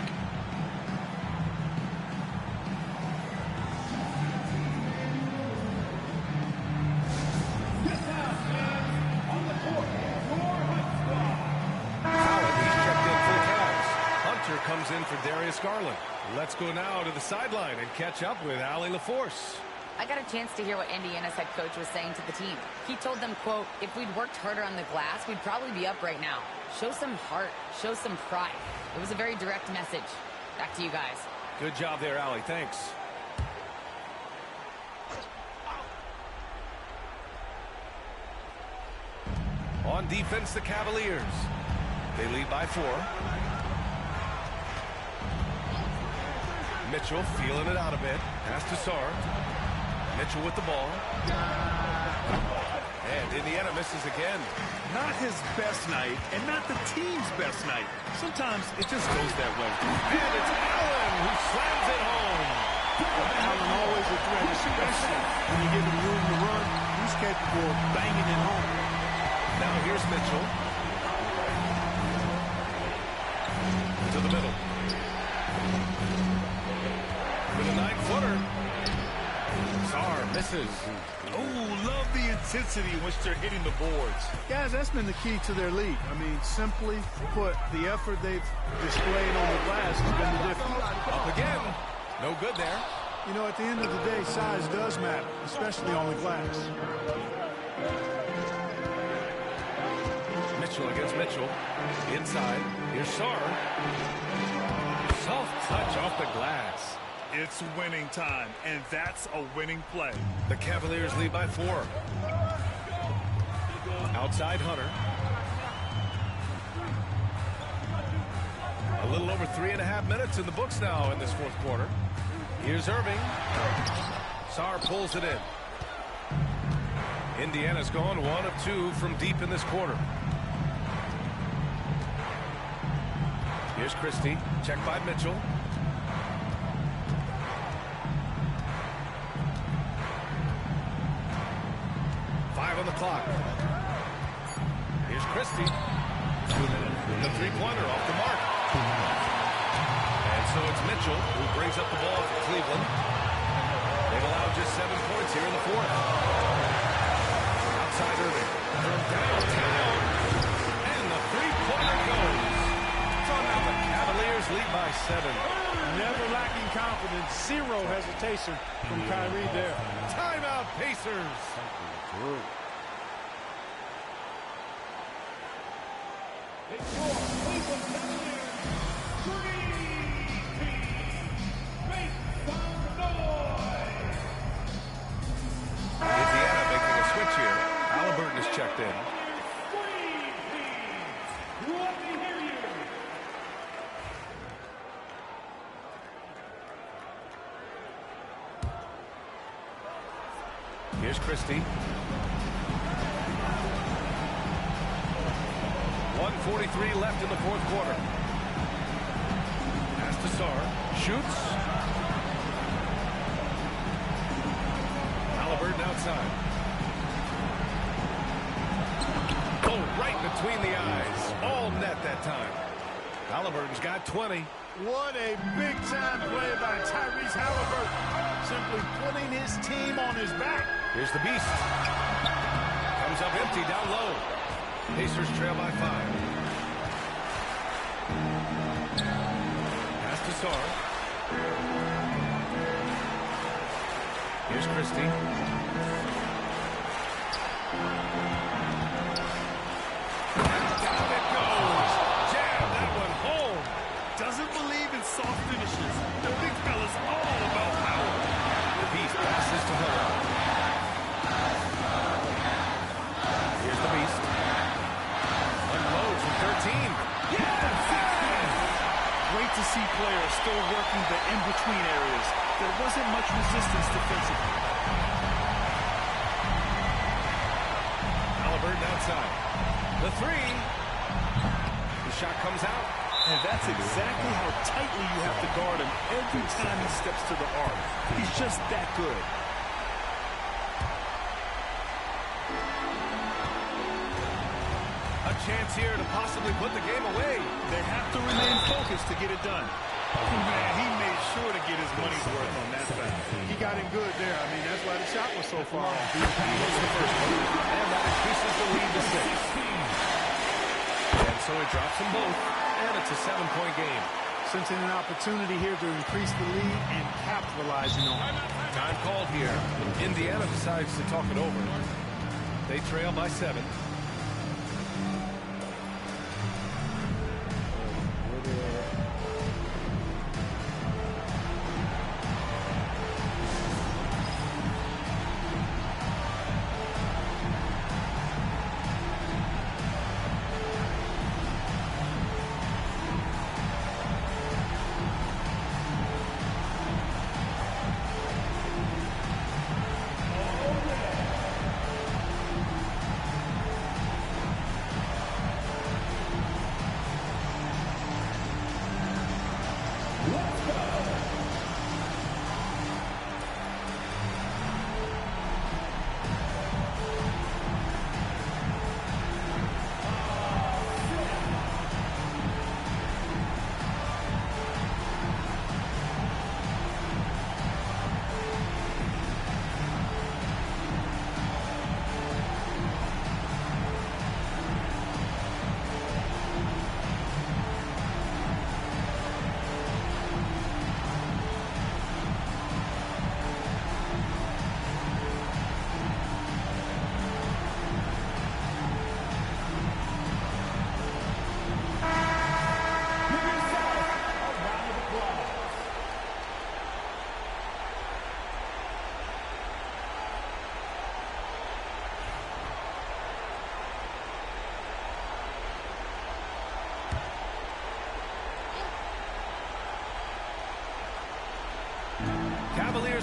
Comes in for Darius Garland. Let's go now to the sideline and catch up with Allie LaForce. I got a chance to hear what Indiana's head coach was saying to the team. He told them, quote, if we'd worked harder on the glass, we'd probably be up right now. Show some heart. Show some pride. It was a very direct message. Back to you guys. Good job there, Allie. Thanks. On defense, the Cavaliers. They lead by 4. Mitchell feeling it out a bit. Pass to Sarr. Mitchell with the ball. And Indiana misses again. Not his best night, and not the team's best night. Sometimes it just goes that way. And it's Allen who slams it home. Allen always a threat, especially when you give him room to run capable of banging it home. Now here's Mitchell. To the middle. With a 9-footer. Sarr misses. Oh, love the intensity in which they're hitting the boards. Guys, that's been the key to their lead. I mean, simply put, the effort they've displayed on the glass has been the difference. Up again. No good there. You know, at the end of the day, size does matter, especially on the glass. Mitchell against Mitchell. Inside. Here's Sarr. Soft touch off the glass. It's winning time, and that's a winning play. The Cavaliers lead by 4. Outside Hunter. A little over 3.5 minutes in the books now in this fourth quarter. Here's Irving. Sarr pulls it in. Indiana's gone 1 of 2 from deep in this quarter. Here's Christie. Checked by Mitchell. On the clock. Here's Christie. The three-pointer off the mark. And so it's Mitchell who brings up the ball for Cleveland. They've allowed just 7 points here in the fourth. Outside Irving. From downtown. And the three-pointer goes. So now the Cavaliers lead by 7. Never lacking confidence. Zero hesitation from Kyrie there. Timeout, Pacers. It's your Cleveland Cavaliers Dream Team. Make some noise. Indiana making a switch here. Halliburton is checked in. Dream Team. Let me hear you. Here's Christie. 1:43 left in the fourth quarter. Pass to Sarr. Shoots. Halliburton outside. Oh, right between the eyes. All net that time. Halliburton's got 20. What a big-time play by Tyrese Halliburton. Simply putting his team on his back. Here's the beast. Comes up empty down low. Pacers trail by 5. Pass to Sarr. Here's Christie. Down it goes. Jam that one home. Doesn't believe in soft finishes. The big fella's all about power. The beast passes to Hunter. Here's the beast. Unloads from 13. Yes! Great to see players still working the in-between areas. There wasn't much resistance defensively. Halliburton outside. The three. The shot comes out. And that's exactly how tightly you have to guard him every time he steps to the arc. He's just that good. A chance here to possibly put the game away. They have to remain focused to get it done. Man, he made sure to get his money's worth on that foul. He got in good there. I mean, that's why the shot was so far off. And that increases the lead to 6. And so he drops them both. And it's a 7-point game. Sensing an opportunity here to increase the lead and capitalizing on it. Time called here. Indiana decides to talk it over. They trail by 7.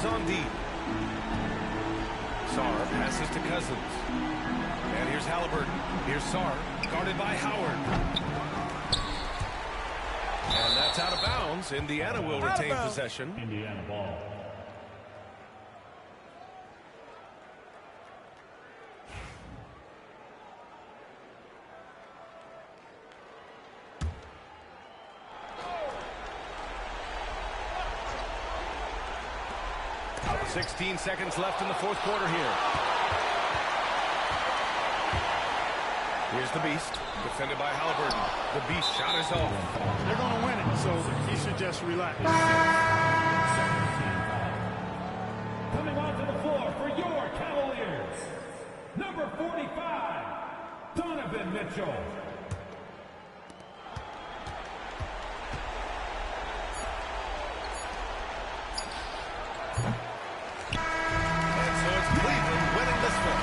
on D. Sarr passes to Cousins. And here's Halliburton. Here's Sarr, guarded by Howard. And that's out of bounds. Indiana will retain possession. Indiana ball. Oh. 16 seconds left in the fourth quarter here. Here's the Beast, defended by Halliburton. The Beast shot is off. They're going to win it, so he should just relax. Coming onto the floor for your Cavaliers, number 45, Donovan Mitchell. And so it's Cleveland winning this one.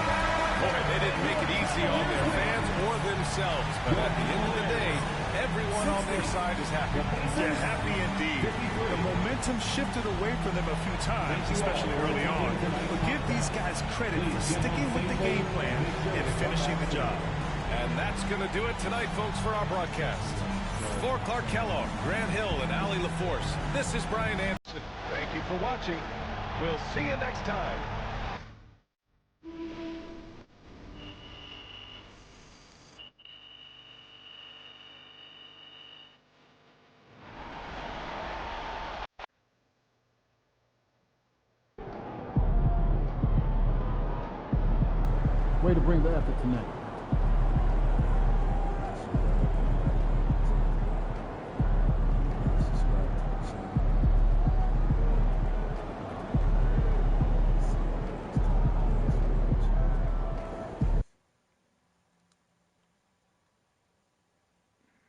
Boy, they didn't make it easy on their fans or themselves, but at the end of the day, everyone on their side is happy. Yeah, happy indeed. The momentum shifted away from them a few times, especially early on. But give these guys credit for sticking with the game plan and finishing the job. And that's going to do it tonight, folks, for our broadcast. For Clark Kellogg, Grant Hill, and Allie LaForce, this is Brian Anderson. Thank you for watching. We'll see you next time. Way to bring the effort tonight.